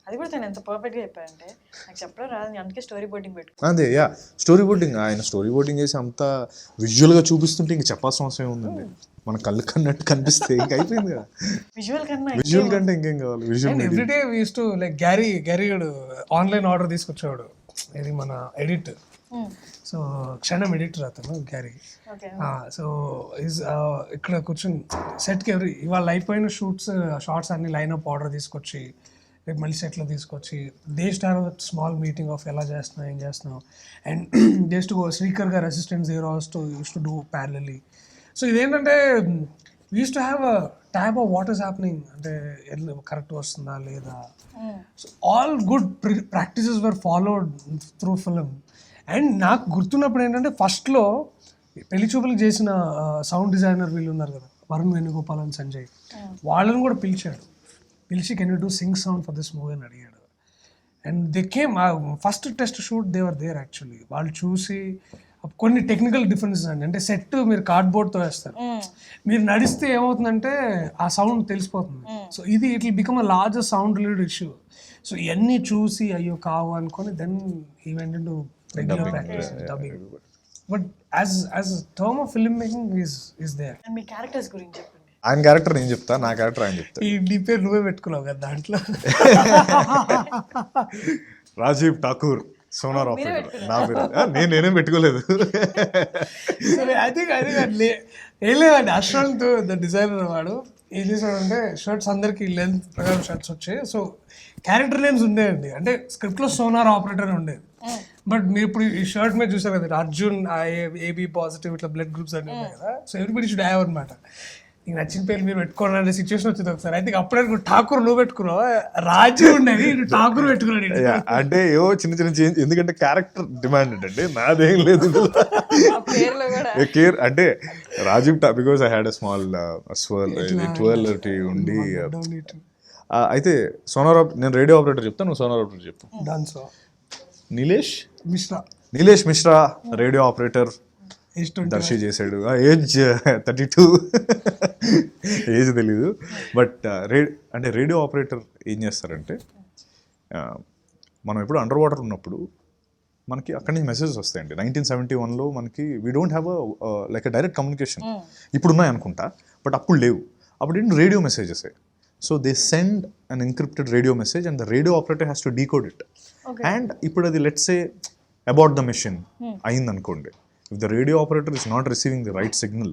అది కూడా తను ఎంత పర్ఫెక్ట్గా చెప్పారంటే నాకు చెప్పడం రాదు, నేను అందుకే స్టోరీ బోర్డింగ్ పెట్టుకో. అదే యా స్టోరీ బోర్డింగ్, ఆయన స్టోరీ బోర్డింగ్ చేసి అంత విజువల్గా చూపిస్తుంటే ఇంక చెప్పాల్సిన అవసరం ఏముందండి, మన కళ్ళు కన్నట్టు కనిపిస్తే ఇంక అయిపోయింది కదా. విజువల్ కన్నా విజువల్ కంటే ఇంకేం కావాలి, visual everyday we use to like Garry online order తీసుకొచ్చేవాడు, ఇది మన ఎడిట్. సో క్షణం ఎడిటర్ అతను గ్యారీ. ఓకే. సో ఈజ్ ఇక్కడ కూర్చొని సెట్కి ఇవాళ అయిపోయిన షార్ట్స్ అన్ని లైనప్ ఆర్డర్ తీసుకొచ్చి రేపు మళ్ళీ సెట్లో తీసుకొచ్చి they start small meeting of ఎలా చేస్తున్నావు ఏం చేస్తున్నావు. And just Srikar garu assistant use to do parallelly. So ఇదేంటంటే we use to have a tab of what is happening, అంటే కరెక్ట్ వస్తుందా లేదా. So all good practices were followed through film. And నాకు గుర్తున్నప్పుడు ఏంటంటే ఫస్ట్లో పెళ్లి చూపులకు చేసిన సౌండ్ డిజైనర్ వీళ్ళు ఉన్నారు కదా, వరుణ్ వేణుగోపాల్ అండ్ సంజయ్, వాళ్ళని కూడా పిలిచి can you do sync sound for this movie అని అడిగాడు. And they came first test shoot they were there actually. వాళ్ళు చూసి కొన్ని టెక్నికల్ డిఫరెన్సెస్ అండి, అంటే సెట్ మీరు కార్డ్బోర్డ్తో వేస్తారు, మీరు నడిస్తే ఏమవుతుందంటే ఆ సౌండ్ తెలిసిపోతుంది. సో ఇది it will become a larger sound related issue. So ఇవన్నీ చూసి అయ్యో కావు అనుకొని then we went to regular practice dubbing. But as term of film making is there. And మీ క్యారెక్టర్స్ గురించి చెప్పండి. ఆయన క్యారెక్టర్ నేను చెప్తా, నా క్యారెక్టర్ ఆయన చెప్తా. ఈ నీ పేరు నువ్వే పెట్టుకున్నావు కదా దాంట్లో. రాజీవ్ ఠాకూర్ సోనార్ ఆపరేటర్ నా పేరు. నేనేం పెట్టుకోలేదు. అది ఏం లేదండి, అశ్వంత్ ద డిజైనర్ వాడు ఏం చేశాడంటే షర్ట్స్ అందరికి లెంత్ ప్రకారం షర్ట్స్ వచ్చాయి. సో క్యారెక్టర్ నేమ్స్ ఉండేయండి, అంటే స్క్రిప్ట్లో సోనార్ ఆపరేటర్ ఉండేది. బట్ మీరు ఇప్పుడు ఈ షర్ట్ మీద చూసారు కదా అర్జున్ ఏబీ పాజిటివ్ ఇట్లా బ్లడ్ గ్రూప్స్ అన్నీ ఉన్నాయి కదా. సో ఎవ్రీబడి షుడ్ హ్యావ్ అనమాట. నీకు నచ్చిన పేరు మీరు పెట్టుకోవాలనే సిచ్యువేషన్ వచ్చింది ఒకసారి. అయితే అప్పుడే ఠాకూర్ నువ్వు పెట్టుకున్నావు, రాజు ఉండేది ఠాకూర్ పెట్టుకున్నాడు. అంటే ఏవో చిన్న చిన్న చేంజ్, ఎందుకంటే క్యారెక్టర్ డిమాండ్ అంటే నాదేం లేదు. కేర్ అంటే Rajeev because I had a small twelve ఉండి. అయితే సోనార్ నేను రేడియో ఆపరేటర్ చెప్తాను, నువ్వు సోనార్ ఆపరేటర్ చెప్పు. నీలేష్ మిశ్రా రేడియో ఆపరేటర్ దర్శి చేశాడు. ఏజ్ 32, ఏజ్ తెలీదు. బట్ అంటే రేడియో ఆపరేటర్ ఏం చేస్తారంటే మనం ఎప్పుడు అండర్ వాటర్ ఉన్నప్పుడు మనకి అక్కడి నుంచి మెసేజెస్ వస్తాయండి. 1971లో మనకి we don't have like direct communication. ఇప్పుడు ఉన్నాయి అనుకుంటా, బట్ అప్పుడు లేవు. అప్పుడు ఏంటి radio messages. So they send an encrypted radio message and the radio operator has to decode it. And ఇప్పుడు అది let's say about the mission అయింది అనుకోండి. If the radio operator is not receiving the right signal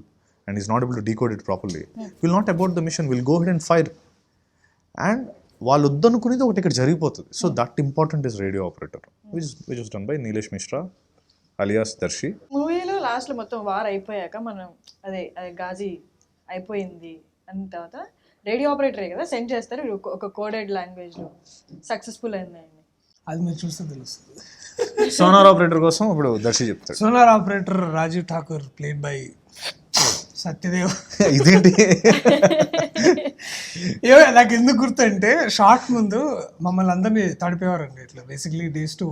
and is not able to decode it properly, will not abort the mission, will go ahead and fire. And వాళ్ళు వద్దనుకునేది ఒకటి ఇక్కడ జరిగిపోతుంది. So that important is radio operator, which is done by Nilesh Mishra alias Darshi. మూవీలో లాస్ట్లో మొత్తం war అయిపోయాక మనం అదే గాజీ అయిపోయింది అన్న తర్వాత రేడియో ఆపరేటరే కదా సెండ్ చేస్తారు ఒక కోడెడ్ లాంగ్వేజ్లో, సక్సెస్ఫుల్ అయింది. అది మీరు చూస్తే తెలుస్తుంది. సోనార్ ఆపరేటర్ కోసం ఇప్పుడు దర్శి చెప్తాడు. Sonar operator Rajeev Thakur played by Satyadev. ఇదేంటి నాకు ఎందుకు గుర్తంటే షార్ట్ ముందు మమ్మల్ని అందరినీ తడిపేవారండి ఇట్లా. బేసిక్లీ డేస్ టు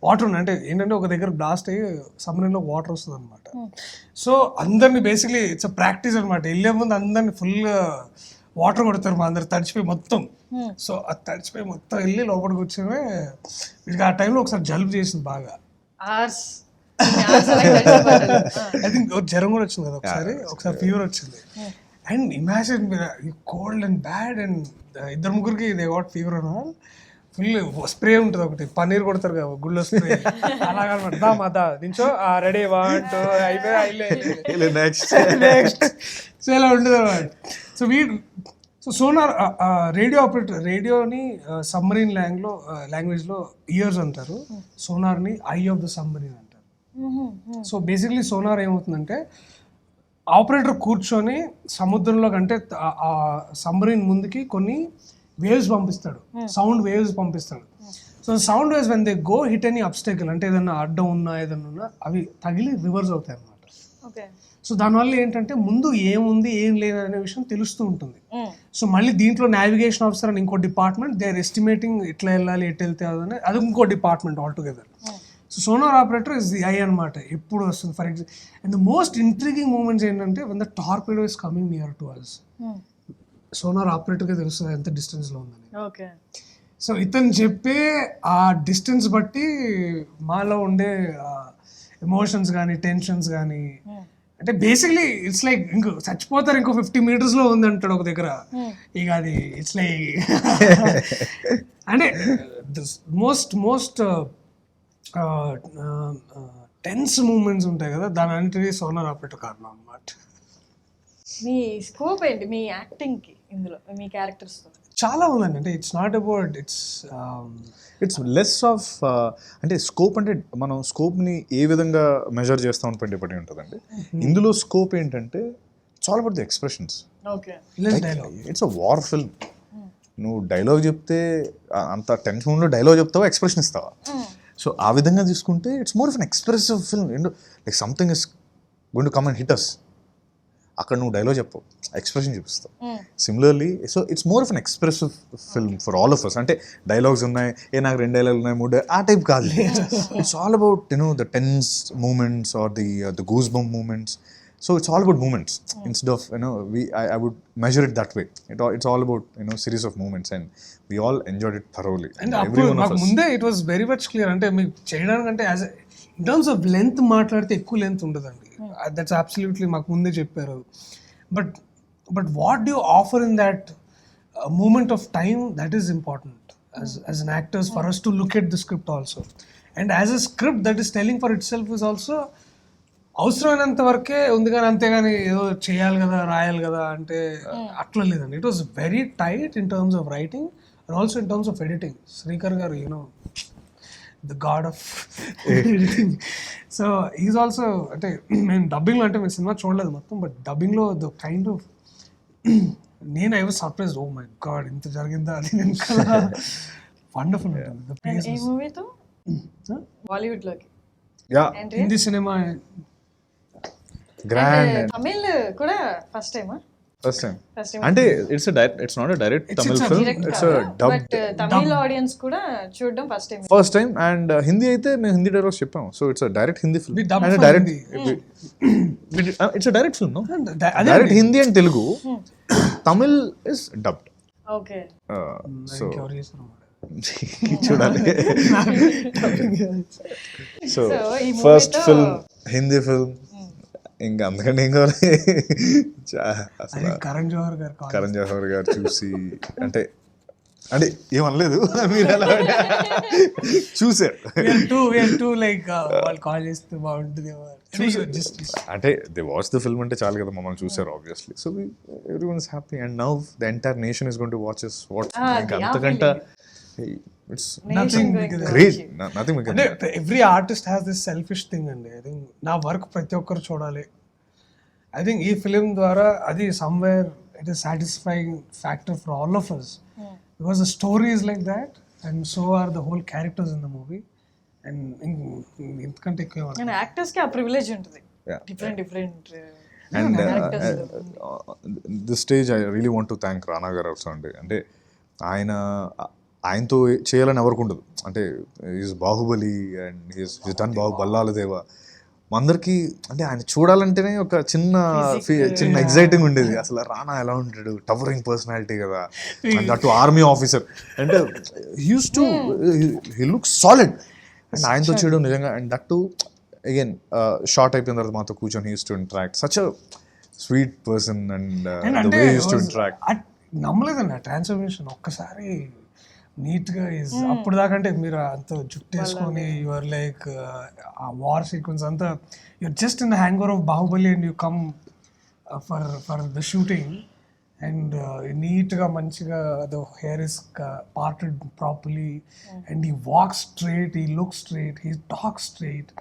వాటర్ ఉంది, అంటే ఏంటంటే ఒక దగ్గర బ్లాస్ట్ అయ్యి సబ్మరీన్లో వాటర్ వస్తుంది అనమాట. సో అందరినీ బేసిక్లీ ఇట్స్ ప్రాక్టీస్ అనమాట. వెళ్ళే ముందు అందరినీ ఫుల్గా వాటర్ కొడతారు, మా అందరు తడిచిపోయి మొత్తం. సో అది తడిచిపోయి మొత్తం వెళ్ళి లోపలికి వచ్చేవే. వీడికి ఆ టైంలో ఒకసారి జలుబు చేసింది బాగా. ఐ థింక్ జ్వరం కూడా వచ్చింది కదా ఒకసారి ఫీవర్ వచ్చింది. And imagine cold and bad and ఇద్దరు ముగ్గురికి దే వాట్ ఫీవర్ అని ఫుల్ స్ప్రే ఉంటుంది ఒకటి, పన్నీర్ కొడతారు కదా గుళ్ళో స్ప్రే అలాగనమాట. దా నించో రెడీ వాంటో అయిపోయి నెక్స్ట్ సో ఇలా ఉంటుంది అనమాట. సో సోనార్ రేడియో ఆపరేటర్, రేడియోని సబ్మరీన్ లాంగ్వేజ్లో ఇయర్స్ అంటారు, సోనార్ని ఐ ఆఫ్ ద సబ్మరీన్ అంటారు. సో బేసిక్లీ సోనార్ ఏమవుతుందంటే ఆపరేటర్ కూర్చొని సముద్రంలో కంటే ఆ సబ్మరీన్ ముందుకి కొన్ని వేవ్స్ పంపిస్తాడు, సౌండ్ వేవ్స్ పంపిస్తాడు. So sound waves when they go hit any obstacle, అంటే ఏదన్నా అడ్డం ఉన్నా ఏదన్నా ఉన్నా అవి తగిలి రివర్స్ అవుతాయి అన్నమాట. సో దానివల్ల ఏంటంటే ముందు ఏముంది ఏం లేదు అనే విషయం తెలుస్తూ ఉంటుంది. సో మళ్ళీ దీంట్లో నావిగేషన్ ఆఫీసర్ అని ఇంకో డిపార్ట్మెంట్, దే ఆర్ ఎస్టిమేటింగ్ ఎట్లా వెళ్ళాలి ఎట్ వెళ్తే అది ఇంకో department all together. So sonar operator is the eye అనమాట, ఎప్పుడు వస్తుంది. For example and the most intriguing moments ఏంటంటే when the torpedo is coming near to us, sonar ఆపరేటర్గా తెలుస్తుంది ఎంత డిస్టెన్స్లో ఉందని. సో ఇతను చెప్పే ఆ డిస్టెన్స్ బట్టి మాలో ఉండే ఎమోషన్స్ కానీ టెన్షన్స్ కానీ అంటే బేసిక్లీ ఇట్స్ లైక్ ఇంకో చచ్చిపోతారు ఇంకో 50 meters లో ఉంది అంటాడు ఒక దగ్గర. ఇక అది ఇట్స్ లైక్ అంటే మోస్ట్ టెన్స్ మూమెంట్స్ ఉంటాయి కదా, దాని అన్నిటికీ సోనా రాపేట కారణం అన్నమాట. మీ స్కోప్ ఏంటి మీ యాక్టింగ్కి ఇందులో మీ క్యారెక్టర్స్తో? చాలా ఉందండి. అంటే it's not about it's less of అంటే స్కోప్ అంటే మనం స్కోప్ని ఏ విధంగా మెజర్ చేస్తామని పడి ఉంటుందండి. ఇందులో స్కోప్ ఏంటంటే it's all about the expressions. Okay. Dialogue. It's a war film. నువ్వు డైలాగ్ చెప్తే అంత టెన్షన్లో డైలాగ్ చెప్తావా ఎక్స్ప్రెషన్ ఇస్తావా? సో ఆ విధంగా తీసుకుంటే it's more of an expressive film. Like something is going to come and hit us. అక్కడ నువ్వు డైలాగ్ చెప్పవు, ఎక్స్ప్రెషన్ చూపిస్తావు. Similarly so it's more of an expressive film for all of us. అంటే dialogues ఉన్నాయి, నాకు 2 డైలాగులు ఉన్నాయి 3 ఆ టైప్ కాదు. It's all about the tense moments are the goose bump moments. So it's all about moments instead of I would measure it that way. It's all about series of moments and we all enjoyed it thoroughly. And అప్పుడు మాకు ముందే it was very much clear. అంటే మీకు చేయడానికంటే as in terms of length మాట్లాడితే ఎక్కువ length ఉండదండి. That's absolutely మాకు ముందే చెప్పారు. But what do offer in that moment of time, that is important as an actors for us to look at the script also. And as a script that is telling for itself is also అవసరమైనంత వరకే ఉంది, కానీ అంతేగాని ఏదో చేయాలి కదా రాయాలి కదా అంటే అట్లా లేదండి. It was very tight in terms of writing and also in terms of editing. Srikar garu the god of editing. So is also అంటే నేను డబ్బింగ్లో అంటే మేము సినిమా చూడలేదు మొత్తం, బట్ డబ్బింగ్లో ద కైండ్ ఆఫ్ నేను I was surprised. Oh my god ఇంత జరిగిందా అది. వండర్ఫుల్ ఉంటుంది. ఈ మూవీతో బాలీవుడ్లోకి హిందీ సినిమా గ్రాండ్ తమిళ్ కూడా ఫస్ట్ టైమా? First time. అంటే it's not a direct Tamil film, it's a dubbed. Tamil audience కూడా చూడడం ఫస్ట్ టైం. అండ్ హిందీ అయితే మేము హిందీ డైలాగ్స్ చెప్పాము. So it's direct Hindi film and direct it's direct film. Direct Hindi and Telugu. Tamil is dubbed. Okay. So చూడాలి. So first film Hindi film, ఇంకా అందుకంటే ఏం కావాలి. అసలు కరణ్ జోహర్ గారు చూసి అంటే ఏమనలేదు, మీరు ఎలా చూసారు అంటే దే వాచ్ ద ఫిల్మ్ అంటే చాలు కదా, మమ్మల్ని చూసారు obviously. So everyone is happy and now the entire nation is going to watch us. ఇంకా అంతకంటే it's nothing great, nothing we can do. Every artist has this selfish thing and I think na work ప్రతి ఒక్కరు చూడాలి. I think ఈ film ద్వారా అది somewhere it is satisfying factor for all of us because the story is like that and so are the whole characters in the movie and ఇంతకంటే ఎక్కువ actors కి ఆ ప్రివిలేజ్ ఉంటుంది. Different and this stage I really want to thank Rana garu also అంటే ఆయనతో చేయాలని ఎవరికి ఉండదు. అంటే is Baahubali and is done Ballala దేవ. అందరికీ అంటే ఆయన చూడాలంటేనే ఒక చిన్న ఎగ్జైటింగ్ ఉండేది. అసలు రానా ఎలా ఉంటాడు, టవరింగ్ పర్సనాలిటీ కదా, అండ్ దట్ ఆర్మీ ఆఫీసర్. అంటే హీ లుక్స్ సాలిడ్. అండ్ ఆయనతో చేయడం నిజంగా and that to again shot అయిపోయిన తర్వాత మాతో కూర్చొని he use to interact. Such a sweet person and the way he use to interact. నమ్మలేదండి ఆ ట్రాన్స్ఫర్మేషన్ ఒక్కసారి నీట్గా. అప్పుడు దాకా అంటే మీరు అంత జుట్టు వేసుకొని యువర్ లైక్ ఆ వార్ సీక్వెన్స్ అంతా you're just in the hangover of Baahubali and you come for the shooting and నీట్గా మంచిగా the hair is parted properly and he walk straight, he look straight, he talk straight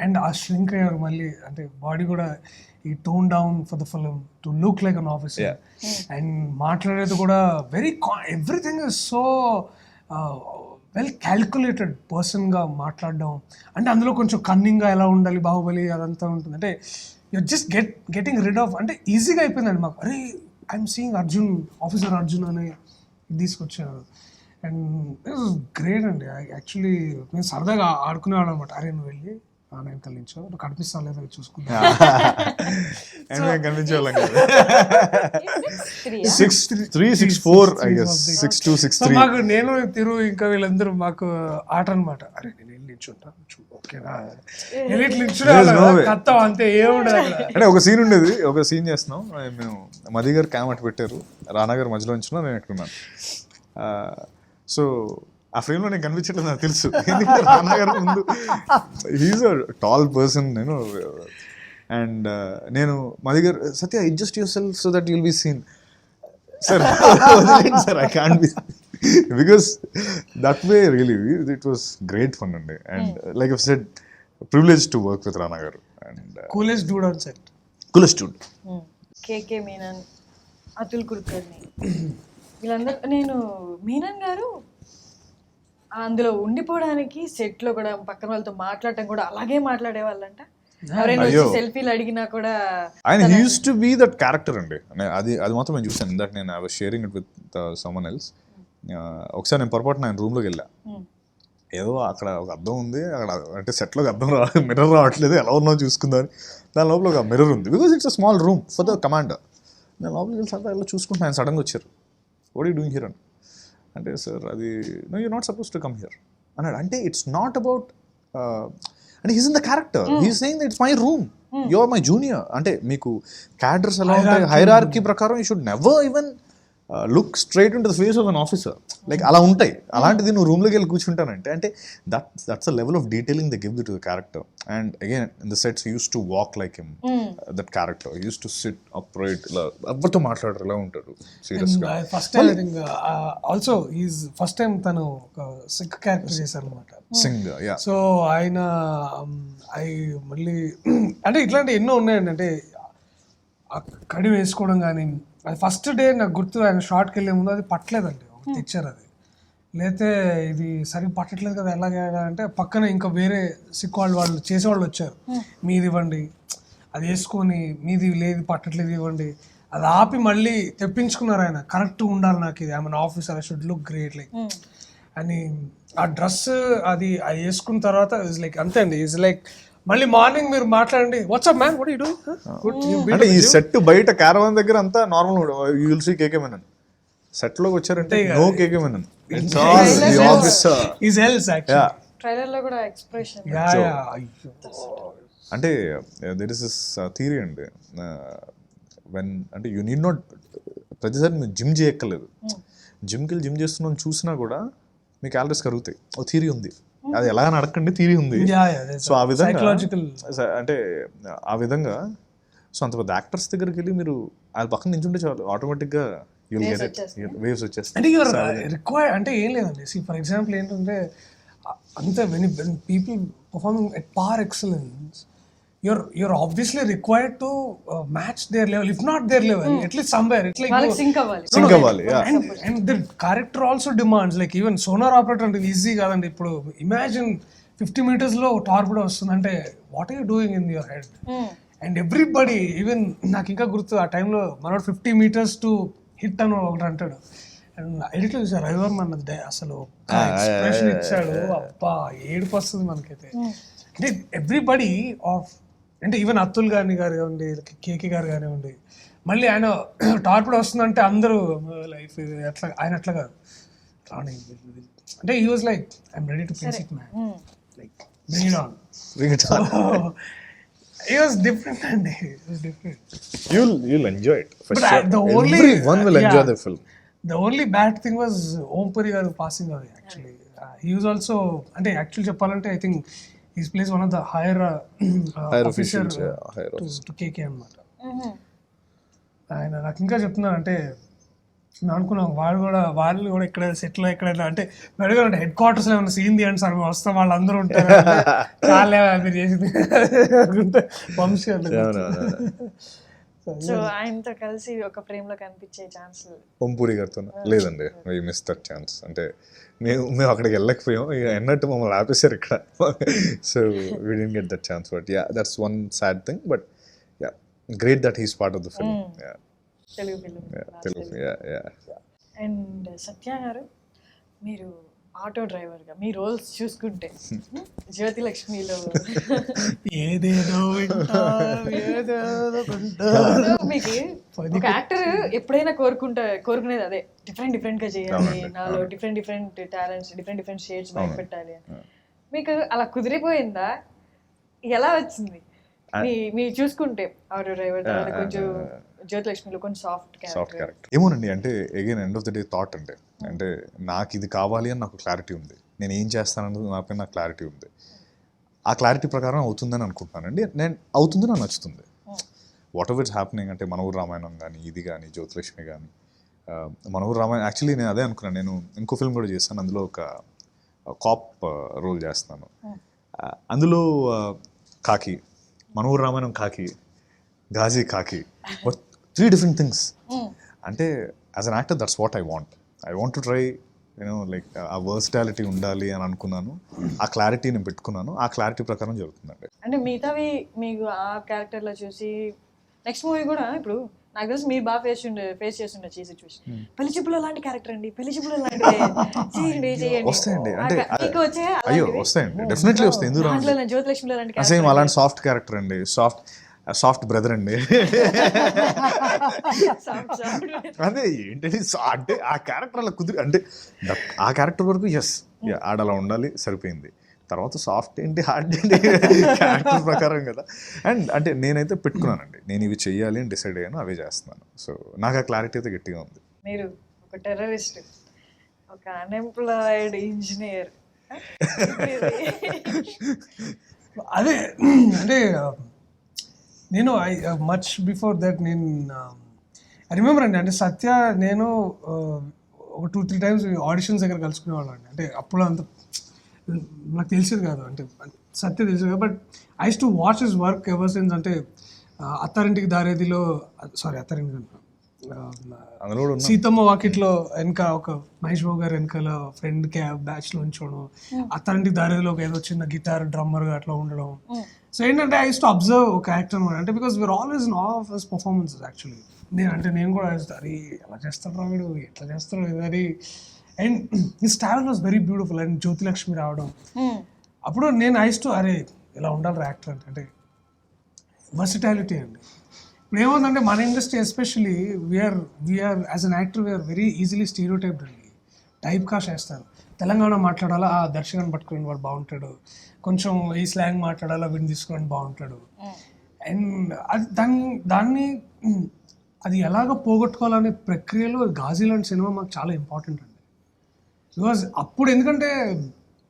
and ఆ shrink అయ్యారు మళ్ళీ. అంటే body కూడా he tone down for the film to look like an officer and మాట్లాడేది కూడా everything is so well calculated పర్సన్గా మాట్లాడడం. అంటే అందులో కొంచెం కన్నింగ్గా ఎలా ఉండాలి బాహుబలి అదంతా ఉంటుంది. అంటే you're just getting rid of అంటే ఈజీగా అయిపోయిందండి మాకు. అరే I'm seeing Arjun, officer Arjun అని తీసుకొచ్చారు అండ్ ఇట్ వాస్ గ్రేట్ అండి. యాక్చువల్లీ మేము సరదాగా ఆడుకునేవాడు అనమాట. అరే నువ్వు వెళ్ళి ఆ వెనకాల నుంచో నువ్వు కనిపిస్తావు లేదా చూసుకుంటా అండ్ మేము కనిపించేవాళ్ళం కదా. 3 6'3", 6'4", I guess. 6'2", సో 6'3". మాకు నేను తిరు ఇంకా వీళ్ళందరూ మాకు ఆట అనమాట. అరే నేను వెళ్ళి నిల్చుంటా ఓకేనా, వెళ్ళి నిల్చుంటే no way. కత్తం అంతే ఏముండదు అక్కడ. అంటే ఒక సీన్ ఉండేది, ఒక సీన్ చేస్తున్నాం మేము, మది గారు క్యామ్ అటు పెట్టారు, రానా గారు మధ్యలో ఉంచున్నా, నేను ఎక్కడున్నాను. సో ఆ ఫ్రేమ్లో నేను కనిపించట్లేదు నాకు తెలుసు, ఎందుకంటే రానా గారు ముందు హీఈస్ అ టాల్ పర్సన్, నేను అండ్ నేను Madhi garu Satya adjust yourself so that you'll be seen. Sir sir I can't be, because that way really it was great fun అండి. And like I said, privilege to work with Rana garu and coolest dude on set. Coolest dude. KK Menon, Atul Kulkarni, వీళ్ళందరూ. నేను మీనన్ గారు అందులో ఉండిపోవడానికి set లో కూడా పక్కన వాళ్ళతో మాట్లాడటం కూడా అలాగే మాట్లాడేవాళ్ళంట. ఎవరైనా వచ్చి సెల్ఫీలు అడిగినా కూడా ఆయన he use to be that character అండి. అది మాత్రం నేను చూసాను. ఇందాక నేను I was sharing it with someone else. ఒకసారి నేను పొరపాటున ఆయన రూమ్లోకి వెళ్ళా, ఏదో అక్కడ ఒక అద్దం ఉంది, అక్కడ అంటే సెట్లోకి అద్దం మిర్రర్ రావట్లేదు, ఎలా ఉన్నావు చూసుకుందాం. దాని లోపల ఒక మిర్రర్ ఉంది, because it's a small room for the commander. నేను లోపలికి వెళ్ళి సరదా ఇలా చూసుకుంటాను, ఆయన సడన్గా వచ్చారు, వాట్ యూ డూయింగ్ హియర్ అని. అంటే సార్ అది no you not suppose to come here అన్నాడు. అంటే ఇట్స్ నాట్ అబౌట్ అంటే he's in the character, he's saying it's my room, you are my junior. అంటే మీకు క్యాడర్స్ ఎలా ఉంటాయి, హైరార్కీ ప్రకారం you should never even look straight in to the face of an officer, like అలా ఉంటాయి. అలాంటిది నువ్వు రూమ్లోకి వెళ్ళి కూర్చుంటానంటే అంటే that's a level of detailing the give to the character. And again in the sets use to walk like him, that character use to SIT upright, ఇలా ఎవరితో మాట్లాడరు, ఎలా ఉంటాడు సీరియస్గా. First time also is first time తను ఒక sick character చేశారు అనమాట, సింగ్. యా, సో ఆయన మళ్ళీ అంటే ఇట్లాంటి ఎన్నో ఉన్నాయండి. అంటే కడి వేసుకోవడం కానీ, అది ఫస్ట్ డే నాకు గుర్తు, ఆయన షార్ట్కి వెళ్ళే ముందు అది పట్టలేదండి, ఒకటి తెచ్చారు. అది లేతే ఇది సరిగ్గా పట్టట్లేదు కదా ఎలాగా అంటే పక్కన ఇంకా వేరే సిక్ వాళ్ళు చేసేవాళ్ళు వచ్చారు, మీది ఇవ్వండి, అది వేసుకొని మీది లేదు పట్టట్లేదు ఇవ్వండి, అది ఆపి మళ్ళీ తెప్పించుకున్నారు. ఆయన కరెక్ట్గా ఉండాలి నాకు, ఇది I'm officer, I should look great like అని. ఆ డ్రెస్ అది వేసుకున్న తర్వాత ఇస్ లైక్ అంతే అండి, ఇస్ లైక్ మళ్ళీ మార్నింగ్ మీరు మాట్లాడండి, what's up man what you doing. అంటే ఈ సెట్ బయట క్యారవాన్ దగ్గర అంతా normal, you will see Kay Kay Menon. Set లోకి వచ్చారంటే no Kay Kay Menon, it's all the officer is else actually. Trailer లో కూడా ఎక్స్ప్రెషన్. అంటే దెర్ ఇస్ దిస్ థియరీ అండి, వెన్ అంటే యూ నీడ్ నాట్ ప్రతిసారి మీరు జిమ్ చేయక్కర్లేదు, జిమ్కి వెళ్ళి జిమ్ చేస్తున్నాను చూసినా కూడా మీ క్యాలరీస్ కరుగుతాయి. ఓ థియరీ ఉంది, అది ఎలా అడగండి, థియరీ ఉంది. సో ఆ విధంగా అంటే ఆ విధంగా సో అంత పెద్ద యాక్టర్స్ దగ్గరికి వెళ్ళి మీరు వాళ్ళ పక్కన నించుంటే చాలు, ఆటోమేటిక్గా యుల్ గెట్ ఇట్, వేవ్స్ వచ్చేస్తాయి. అంటే యువర్ రిక్వైర్డ్ అంటే ఏం లేదండి. సి ఫర్ ఎగ్జాంపుల్ ఏంటంటే అంతే వెన్ పీపుల్ పర్ఫార్మింగ్ ఎట్ పార్ excellence, you're obviously required to match their level, if not their level, at least somewhere. It's like వాళ్ళకి సింక్ అవ్వాలి. సింక్ అవ్వాలి. and the character also demands, like even sonar operator అంటే easy కాదండి. ఇప్పుడు imagine 50 meters లో torpedo వస్తుందంటే what are you doing in your head. And everybody, even నాకు ఇంకా గుర్తు ఆ టైంలో మనోడు 50 meters టు హిట్ అని ఒకటి అంటాడు. అండ్ ఎడిట్లో చూసారు రవివర్మ అసలు ఎక్స్ప్రెషన్ ఇచ్చాడు, అబ్బా ఏడుపు వస్తుంది మనకైతే. అంటే ఎవ్రీబడి ఆఫ్, అంటే ఈవెన్ అతుల్ గారి కానివ్వండి, కేకే గారు కానివ్వండి, మళ్ళీ ఆయన టార్పిడో వస్తుందంటే అందరూ లైఫ్ ఎట్లా, ఆయన అట్లా కాదు రాణి అంటే he was like I'm ready to face it man, like bring it on. He was different and he was different. You'll enjoy it for But sure. Everyone will enjoy the film. The only bad thing was Om Puri garu passing away actually. He was also, ante actually cheppalante I think he plays one of the higher officer to KK అన్నమాట. ఆయన నాకు ఇంకా చెప్తున్నాను అంటే నేను అనుకున్నాను వాళ్ళు కూడా ఇక్కడ సెటిల్ ఇక్కడ అంటే అడిగా అంటే హెడ్ క్వార్టర్స్ లో ఏమైనా సీన్ తీయండి సార్, వస్తాం వాళ్ళందరూ ఉంటారు, చాలా మీరు చేసింది వంశీ. సో ఆయనతో కలిసి ఒక ఫ్రేమ్ లో కనిపించే ఛాన్స్ ఓంపూరి గారితో లేదండి, వీ మిస్ దట్ ఛాన్స్. అంటే మేము అక్కడికి వెళ్ళకపోయాం, అన్నట్టు మమ్మల్ని ఆపేశారు ఇక్కడ. So we didn't get that chance. But yeah, that's one sad thing. But yeah, great that he's part of the film. Telugu film. And Satya garu, మీరు ఆటో డ్రైవర్గా మీ రోల్స్ చూసుకుంటే జ్యోతి లక్ష్మిలో ఏదేదో వింటాం, ఏదేదో కొంటాం. మీకు ఒక యాక్టర్ ఎప్పుడైనా కోరుకునేది అదే, డిఫరెంట్ గా చేయాలి, నాలో డిఫరెంట్ టాలెంట్స్, డిఫరెంట్ షేడ్స్ బయట పెట్టాలి అని. మీకు అలా కుదిరిపోయిందా? ఎలా వచ్చింది? మీ చూసుకుంటే ఆరు రేవతి కొంచెం జ్యోతిలక్ష్మిలో కొంచెం సాఫ్ట్ క్యారెక్టర్ ఏమోనండి. అంటే again end of the day thought అంటే నాకు ఇది కావాలి అని నాకు క్లారిటీ ఉంది, నేను ఏం చేస్తానన్నది నాపై నాకు క్లారిటీ ఉంది. ఆ క్లారిటీ ప్రకారం అవుతుందని అనుకుంటున్నానండి. నేను అవుతుంది, నాకు నచ్చుతుంది. What ever it's happening. అంటే మన ఊరు రామాయణం కానీ, ఇది కానీ, జ్యోతిలక్ష్మి కానీ, మన ఊరు రామాయణం యాక్చువల్లీ నేను అదే అనుకున్నాను. నేను ఇంకో ఫిల్మ్ కూడా చేస్తాను, అందులో ఒక కాప్ రోల్ చేస్తాను. అందులో కాకి, మన ఊరు రామాయణం కాకి, గాజీ కాకి, 3 different థింగ్స్. అంటే as an actor that's what I want to try, like ఆ వర్సిటాలిటీ ఉండాలి అని అనుకున్నాను. ఆ క్లారిటీ నేను పెట్టుకున్నాను, ఆ క్లారిటీ ప్రకారం జరుగుతుందండి. అంటే మిగతావి మీకు ఆ క్యారెక్టర్లో చూసి నెక్స్ట్ మూవీ కూడా ఇప్పుడు నాకు తెలిసి మీరు బాగా ఫేస్ చేస్తుండొచ్చు ఈ సిచ్యువేషన్. పెళ్లి చూపులో లాంటి క్యారెక్టర్ అండి, పెళ్లి చూపులో లాంటి చేయండి. వస్తాయండి. అంటే వచ్చాయా? అయ్యో వస్తాయండి, డెఫినెట్లీ వస్తాయి. ఎందుకు రాదు? జ్యోతిలక్ష్మిలో లాంటి సేమ్ అలాంటి సాఫ్ట్ క్యారెక్టర్ అండి, సాఫ్ట్ బ్రదర్ అండి. అదే ఏంటంటే అంటే ఆ క్యారెక్టర్ అలా కుదిరి, అంటే ఆ క్యారెక్టర్ వరకు ఎస్ ఆడలా ఉండాలి, సరిపోయింది. తర్వాత సాఫ్ట్ ఏంటి, హార్డ్ ఏంటి, క్యారెక్టర్ ప్రకారం కదా. అండ్ అంటే నేనైతే పెట్టుకున్నానండి, నేను ఇవి చెయ్యాలి అని డిసైడ్ అయ్యాను, అవే చేస్తున్నాను. సో నాకు ఆ క్లారిటీ అయితే గట్టిగా ఉంది. మీరు ఒక టెర్రరిస్ట్, ఒక అన్ఎంప్లాయిడ్ ఇంజనీర్, అదే అంటే నేను మచ్ బిఫోర్ దట్ నేను ఐ రిమెంబర్ అండి. అంటే సత్య నేను ఒక 2-3 times ఆడిషన్స్ దగ్గర కలుసుకునేవాళ్ళం అండి. అంటే అప్పుడు అంత నాకు తెలిసేది కాదు, అంటే సత్య తెలిసేది కాదు. But I use to watch his work ever since. అంటే అత్తారింటికి దారేదిలో, సారీ అత్తారింటికి సీతమ్మ వాకిట్లో వెనక ఒక మహేష్ బాబు గారు వెనకాల ఫ్రెండ్ బ్యాచ్లో ఉంచడం, అత్తారింటికి దారేదిలో ఒక ఏదో చిన్న గిటార్ డ్రమ్మర్గా అట్లా ఉండడం. సో ఏంటంటే ఐ యూస్ టు అబ్జర్వ్ ఒక యాక్టర్ అనమాట. అంటే because we're always in all of his performances actually. నేను కూడా అది ఎలా చేస్తాడు రా వీడు, ఎట్లా చేస్తాడు అది. And his talent was very beautiful. And Jyothilakshmi రావడం అప్పుడు నేను ఐ యూస్ టు అరే ఇలా ఉండాలి యాక్టర్ అంటే వర్సిటాలిటీ అండి. ఇప్పుడు ఏముందంటే మన industry especially we are as an actor we are very easily stereotyped అండి. టైప్ కాస్ట్ చేస్తారు. తెలంగాణ మాట్లాడాలా, ఆ దర్శకాన్ని పట్టుకుని వాడు బాగుంటాడు, కొంచెం ఈ స్లాంగ్ మాట్లాడాలా వీడిని తీసుకుని బాగుంటాడు. అండ్ అది దాన్ని అది ఎలాగ పోగొట్టుకోవాలనే ప్రక్రియలో గాజీ లాంటి సినిమా మాకు చాలా ఇంపార్టెంట్ అండి. బికాజ్ అప్పుడు ఎందుకంటే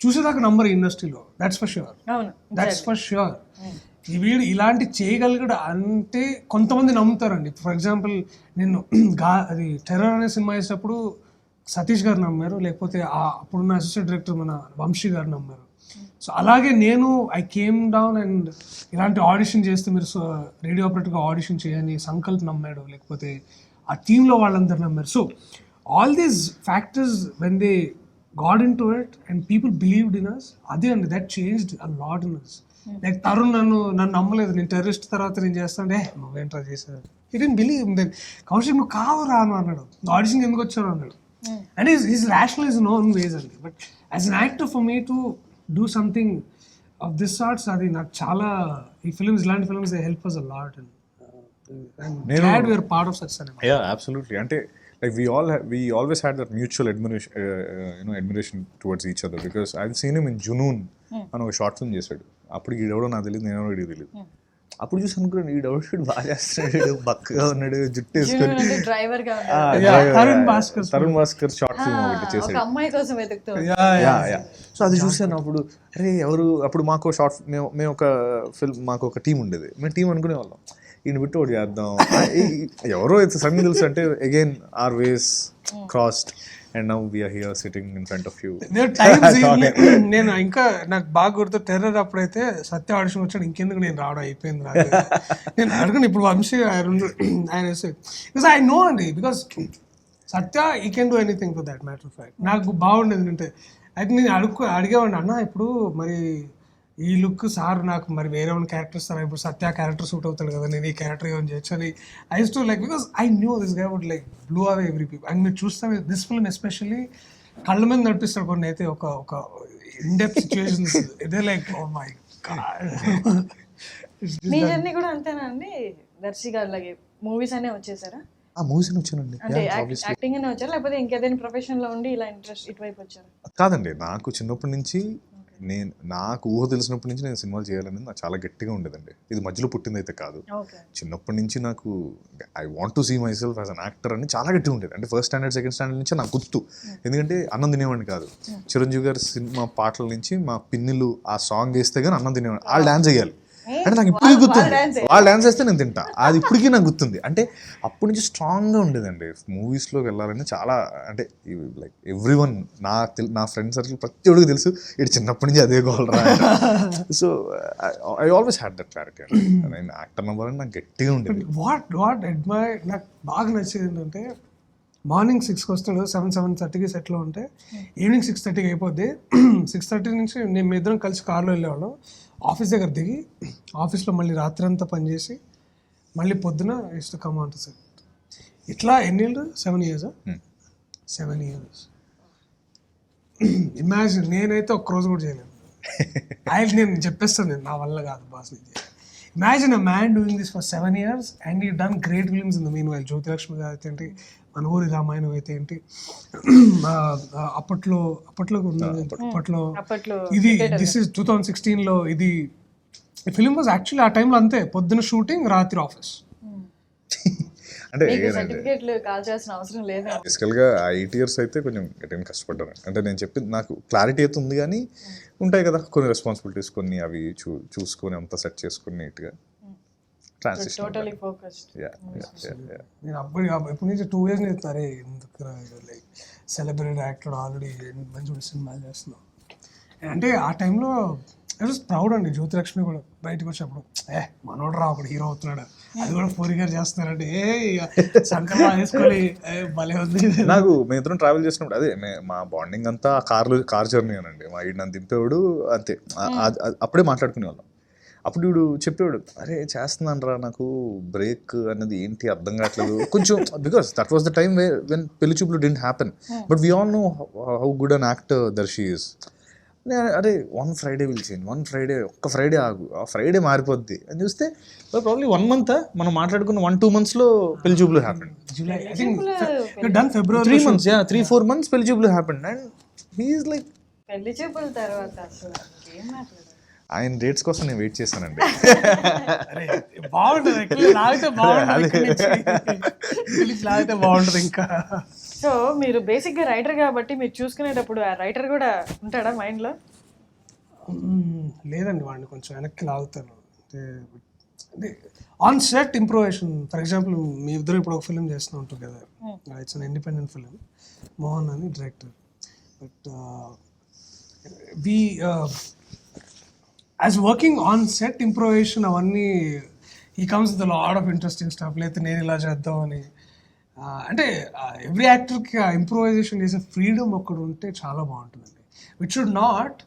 చూసేదాకా నంబర్ ఇండస్ట్రీలో, దట్స్ ఫర్ ష్యూర్. వీడు ఇలాంటి చేయగలిగాడు అంటే కొంతమంది నమ్ముతారండి. ఫర్ ఎగ్జాంపుల్ నేను అది టెర్రర్ అనే సినిమా వేసేటప్పుడు సతీష్ గారు నమ్మారు, లేకపోతే అప్పుడున్న అసిస్టెంట్ డైరెక్టర్ మన వంశీ గారు నమ్మారు. సో అలాగే నేను ఐ కేమ్ డౌన్ అండ్ ఇలాంటి ఆడిషన్ చేస్తే మీరు రేడియో ఆపరేటర్గా ఆడిషన్ చేయని సంకల్ప్ నమ్మాడు, లేకపోతే ఆ టీంలో వాళ్ళందరూ నమ్మారు. So all these factors when they got into it and people believed in us, అదే అండి that changed a lot in us. Like Tarun నన్ను నమ్మలేదు, నేను టెర్రరిస్ట్ తర్వాత నేను చేస్తాను, నువ్వేంట్రా చేశాను, he didn't believe. Then Kaushik నువ్వు కావురా అన్నాడు, ఆడిషన్కి ఎందుకు వచ్చావు అన్నాడు. And is rational is no own ways అండి. But as an actor for me to do something of this sorts, అది నాకు చాలా, ఈ ఫిల్మ్స్ ఇలాంటి films they help us a lot. And glad we are part of such cinema. Yeah absolutely. అంటే like we always had that mutual admiration towards each other, because I've seen him in Junoon అని ఒక short film చేశాడు. అప్పుడు ఈడెవడో నాకు తెలియదు, నేను వీడికి తెలియదు. అప్పుడు చూసి అనుకున్నాను ఈడెవడు బాగా చేస్తున్నాడు, బక్కగా ఉన్నాడు, జుట్టు వేసుకొని. తరుణ్ భాస్కర్ షార్ట్ ఫిల్మ్ ఒకటి చేశాడు. సో అది చూసాను అప్పుడు, అరే ఎవరు, అప్పుడు మాకు షార్ట్, మేము ఒక ఫిల్మ్, మాకు ఒక టీం ఉండేది, మేము టీం అనుకునే వాళ్ళం, ఈయన బిట్టు ఒకటి చేద్దాం, ఎవరో సడన్ తెలుసు అంటే again our ways crossed and now we're here sitting in front of you. నేను ఇంకా నాకు బాగా గుర్తు టెర్రర్ అప్పుడైతే సత్య ఆడిషన్ వచ్చాడు, ఇంకెందుకు నేను రావడం అయిపోయింది నేను అడగను. ఇప్పుడు వంశీ ఆయన బికాస్ ఐ నో అండి, బికాస్ సత్య ఈ can do anything for that matter of fact. నాకు బాగుండేది అంటే అయితే నేను అడిగేవాడిని, అన్న ఇప్పుడు మరి ఈ లుక్ సార్ నాకు మరి వేరే ఉన్న క్యారెక్టర్ ఇస్తారా, ఇప్పుడు సత్య క్యారెక్టర్ సూట్ అవుతాడు కదా, నేను ఈ క్యారెక్టర్ ఏమైనా చేయొచ్చు అని I use to like, because I knew this guy would like blow away every people. And మీరు చూస్తే దిస్ ఫిల్మ్ ఎస్పెషల్లీ కళ్ళ మీద నడిపిస్తాడు కొన్ని అయితే, ఒక ఇన్ డెప్త్ సిచ్యువేషన్స్ ఇదే లైక్ ఓ మై గాడ్. మీ జర్నీ కూడా అంతేనా అండి? దర్శి గారు లాగే మూవీస్ అనే వచ్చేసారా? ఆ మూవీస్ వచ్చానండి. అంటే యాక్టింగ్ అనే వచ్చారా లేకపోతే ఇంకేదైనా ప్రొఫెషన్ లో ఉండి ఇలా ఇంట్రెస్ట్ ఇటువైపు వచ్చారా? కాదండి, నాకు చిన్నప్పటి నుంచి నాకు ఊహ తెలిసినప్పటి నుంచి నేను సినిమాలు చేయాలనేది నాకు చాలా గట్టిగా ఉండేదండి. ఇది మధ్యలో పుట్టింది అయితే కాదు. ఓకే. చిన్నప్పటి నుంచి నాకు I want to see my self as an actor అని చాలా గట్టిగా ఉండేది. అంటే ఫస్ట్ స్టాండర్డ్ సెకండ్ స్టాండర్డ్ నుంచి నాకు గుర్తు. ఎందుకంటే అన్నం తినేవాడిని కాదు. చిరంజీవి గారి సినిమా పాటల నుంచి మా పిన్నిలు ఆ సాంగ్ వేస్తే కానీ అన్నం తినేవాడిని. వాళ్ళు డాన్స్ చేయాలి అంటే నాకు ఇప్పటికీ గుర్తుంది. వాళ్ళు డాన్స్ చేస్తే నేను తింటా, అది ఇప్పటికీ నాకు గుర్తుంది. అంటే అప్పటి నుంచి స్ట్రాంగ్గా ఉండేదండి. మూవీస్లోకి వెళ్ళాలని చాలా, అంటే లైక్ ఎవ్రీ వన్ నా ఫ్రెండ్ సర్కిల్ ప్రతి ఒక్కరికి తెలుసు ఇటు చిన్నప్పటి నుంచి అదే గోల్ రా. So I always had that clarity. నేను యాక్టర్ అవ్వాలని నాకు గట్టిగా ఉండేది. వాట్ అడ్మైర్ నాకు బాగా నచ్చేది ఏంటంటే మార్నింగ్ 6కి వస్తాడు, 7:30కి సెట్లో ఉంటే ఈవినింగ్ 6:30కి అయిపోద్ది. 6:30 నుంచి మేము ఇద్దరం కలిసి కార్లో వెళ్ళేవాళ్ళం. ఆఫీస్ దగ్గర దిగి ఆఫీస్లో మళ్ళీ రాత్రి అంతా పనిచేసి మళ్ళీ పొద్దున ఇష్ట కమాంట్ సార్. ఇట్లా ఎన్ని ఏళ్ళు? 7 years. 7 years. ఇమాజిన్, నేనైతే ఒక్కరోజు కూడా చేయలేను. నేను చెప్పేస్తాను, నా వల్ల కాదు boss. Imagine a man doing this for 7 years and he done great films in the meanwhile. Jyothilakshmi garu అయితే ఏంటి, మన ఊరి రామాయణం అయితే ఏంటి, అప్పట్లో ఇది దిస్ ఇస్ 2016లో ఇది ఫిలిం వాజ్ యాక్చువల్లీ ఆ టైంలో అంతే, పొద్దున షూటింగ్ రాత్రి ఆఫీస్. అంటే సర్టిఫికేట్లు కాల్చాల్సిన అవసరం లేదు. బేసికల్గా ఆ 8 years అయితే కొంచెం గట్టిగా కష్టపడ్డాను. అంటే నేను చెప్పింది నాకు క్లారిటీ అయితే ఉంది, కానీ ఉంటాయి కదా కొన్ని రెస్పాన్సిబిలిటీస్, కొన్ని అవి చూసుకొని అంతా సెట్ చేసుకుని నీట్గా ట్రాన్సిషన్. Totally focused. నేను ఎప్పటి నుంచి 2 years నేర్తారే ఎందుకు లైక్ సెలబ్రిటీ యాక్టర్ ఆల్రెడీ మంచి సినిమాలు చేస్తున్నాం. అంటే ఆ టైంలో ఐ వాజ్ ప్రౌడ్ అండి. జ్యోతిలక్ష్మి కూడా బయటకు వచ్చినప్పుడు మనోడు రా ఒకటి హీరో అవుతున్నాడు, అది కూడా 4 years చేస్తున్నారంటే సంకల్పం వేసుకొని భలే ఉంది. నాకు మేము ఇద్దరం ట్రావెల్ చేసినప్పుడు అదే మా బాండింగ్ అంతా కార్ జర్నీ అనండి. మా ఈడు నన్ను దింపేవాడు అంతే, అప్పుడే మాట్లాడుకునే వాళ్ళం. అప్పుడు వీడు చెప్పేవాడు, అరే చేస్తున్నాను రా, నాకు బ్రేక్ అనేది ఏంటి అర్థం కావట్లేదు కొంచెం, because that was the time when పెళ్లి చూపులు didn't happen. But we all know how good an actor Darshi is. అరే 1 Friday విల్ చేంజ్, 1 Friday, ఒక్క ఫ్రైడే ఆగు, ఆ ఫ్రైడే మారిపోద్ది అని చూస్తే ప్రాబ్లీ 1 month మనం మాట్లాడుకున్న 1-2 monthsలో పెళ్లి చూపులు happen. July I think done February 3 months, 3-4 months పెళ్లి చూపులు happen. And he is like పెళ్లి చూపుల తర్వాత అసలు ఏం మాట్లాడారు? ఆయన డేట్స్ కోసం నేను వెయిట్ చేశానండి. బాగుంటుంది బాగుంటుంది ఇంకా. సో మీరు బేసిక్గా రైటర్ కాబట్టి మీరు చూసుకునేటప్పుడు ఆ రైటర్ కూడా ఉంటాడా మైండ్లో? లేదండి, వాడిని కొంచెం వెనక్కి లాగుతాను. అంటే on set improvisation. For example మీ ఇద్దరు ఇప్పుడు ఒక ఫిలిం చేస్తూ ఉంటారు కదా, it's an independent film, Mohan అని director. But we as working on set improvisation అవన్నీ ఈ comes with lot of interesting stuff. లేకపోతే నేను ఇలా చేద్దామని, అంటే ఎవ్రీ యాక్టర్కి ఆ ఇంప్రూవైజేషన్ చేసే ఫ్రీడమ్ ఒక్కడు ఉంటే చాలా బాగుంటుందండి. Which should not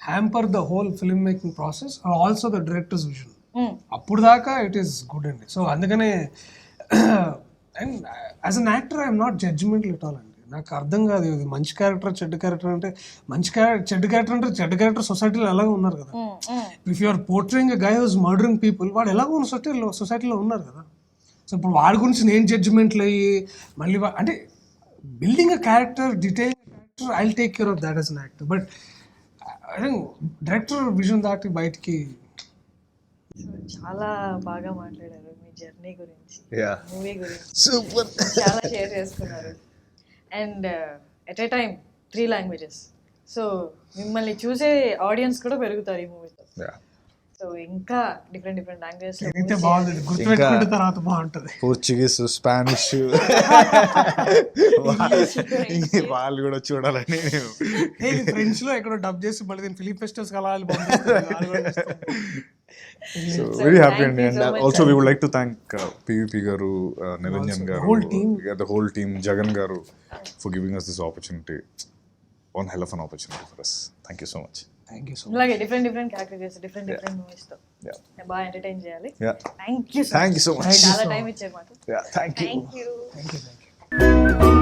hamper the whole film making process or also the director's vision. అప్పుడు దాకా ఇట్ ఈస్ గుడ్ అండి. సో అందుకనే and as an actor I'm not judgemental at all అండి. నాకు అర్థం కాదు ఇది మంచి క్యారెక్టర్ చెడ్డ క్యారెక్టర్ అంటే, చెడ్డ క్యారెక్టర్ అంటే చెడ్డ క్యారెక్టర్ సొసైటీలో ఎలాగో ఉన్నారు కదా. If you're portraying a guy who's murdering people, వాడు ఎలాగో ఉన్న సొసైటీలో ఉన్నారు కదా. సో ఇప్పుడు వాడి గురించి నేను జడ్జిమెంట్లు అయ్యి మళ్ళీ అంటే building a character, detail character, I will take care of that as an actor. But I think director vision దాటి బయటికి. చాలా బాగా మాట్లాడారు మీ జర్నీ గురించి, మూవీ గురించి సూపర్, చాలా షేర్ చేసుకున్నారు. And at a time 3 languages. So మిమ్మల్ని చూసే ఆడియన్స్ కూడా పెరుగుతారు ఈ మూవీతో. సో ఇంకా డిఫరెంట్ లాంగ్వేజెస్ అయితే బాగుంది, గుర్తుపెట్టుకుంటే తర్వాత బాగుంటుంది. పోర్చుగీస్, స్పానిష్ వాళ్ళు కూడా చూడాలని. ఫ్రెంచ్ లో ఎక్కడో డబ్ చేసి మళ్ళీ నేను ఫిలిం ఫెస్టివల్స్ కలాలి. So very happy and also we would like to thank PVP garu, Niranjan garu, the whole team, Jagan garu, for giving us this opportunity. One hell of an opportunity for us. Thank you so much. Thank you so much. అలాగే different characters, different movies తో బాగా entertain చేయాలి. Thank you so much. చాలా time ఇచ్చారు మాకు. Thank you. Thank you.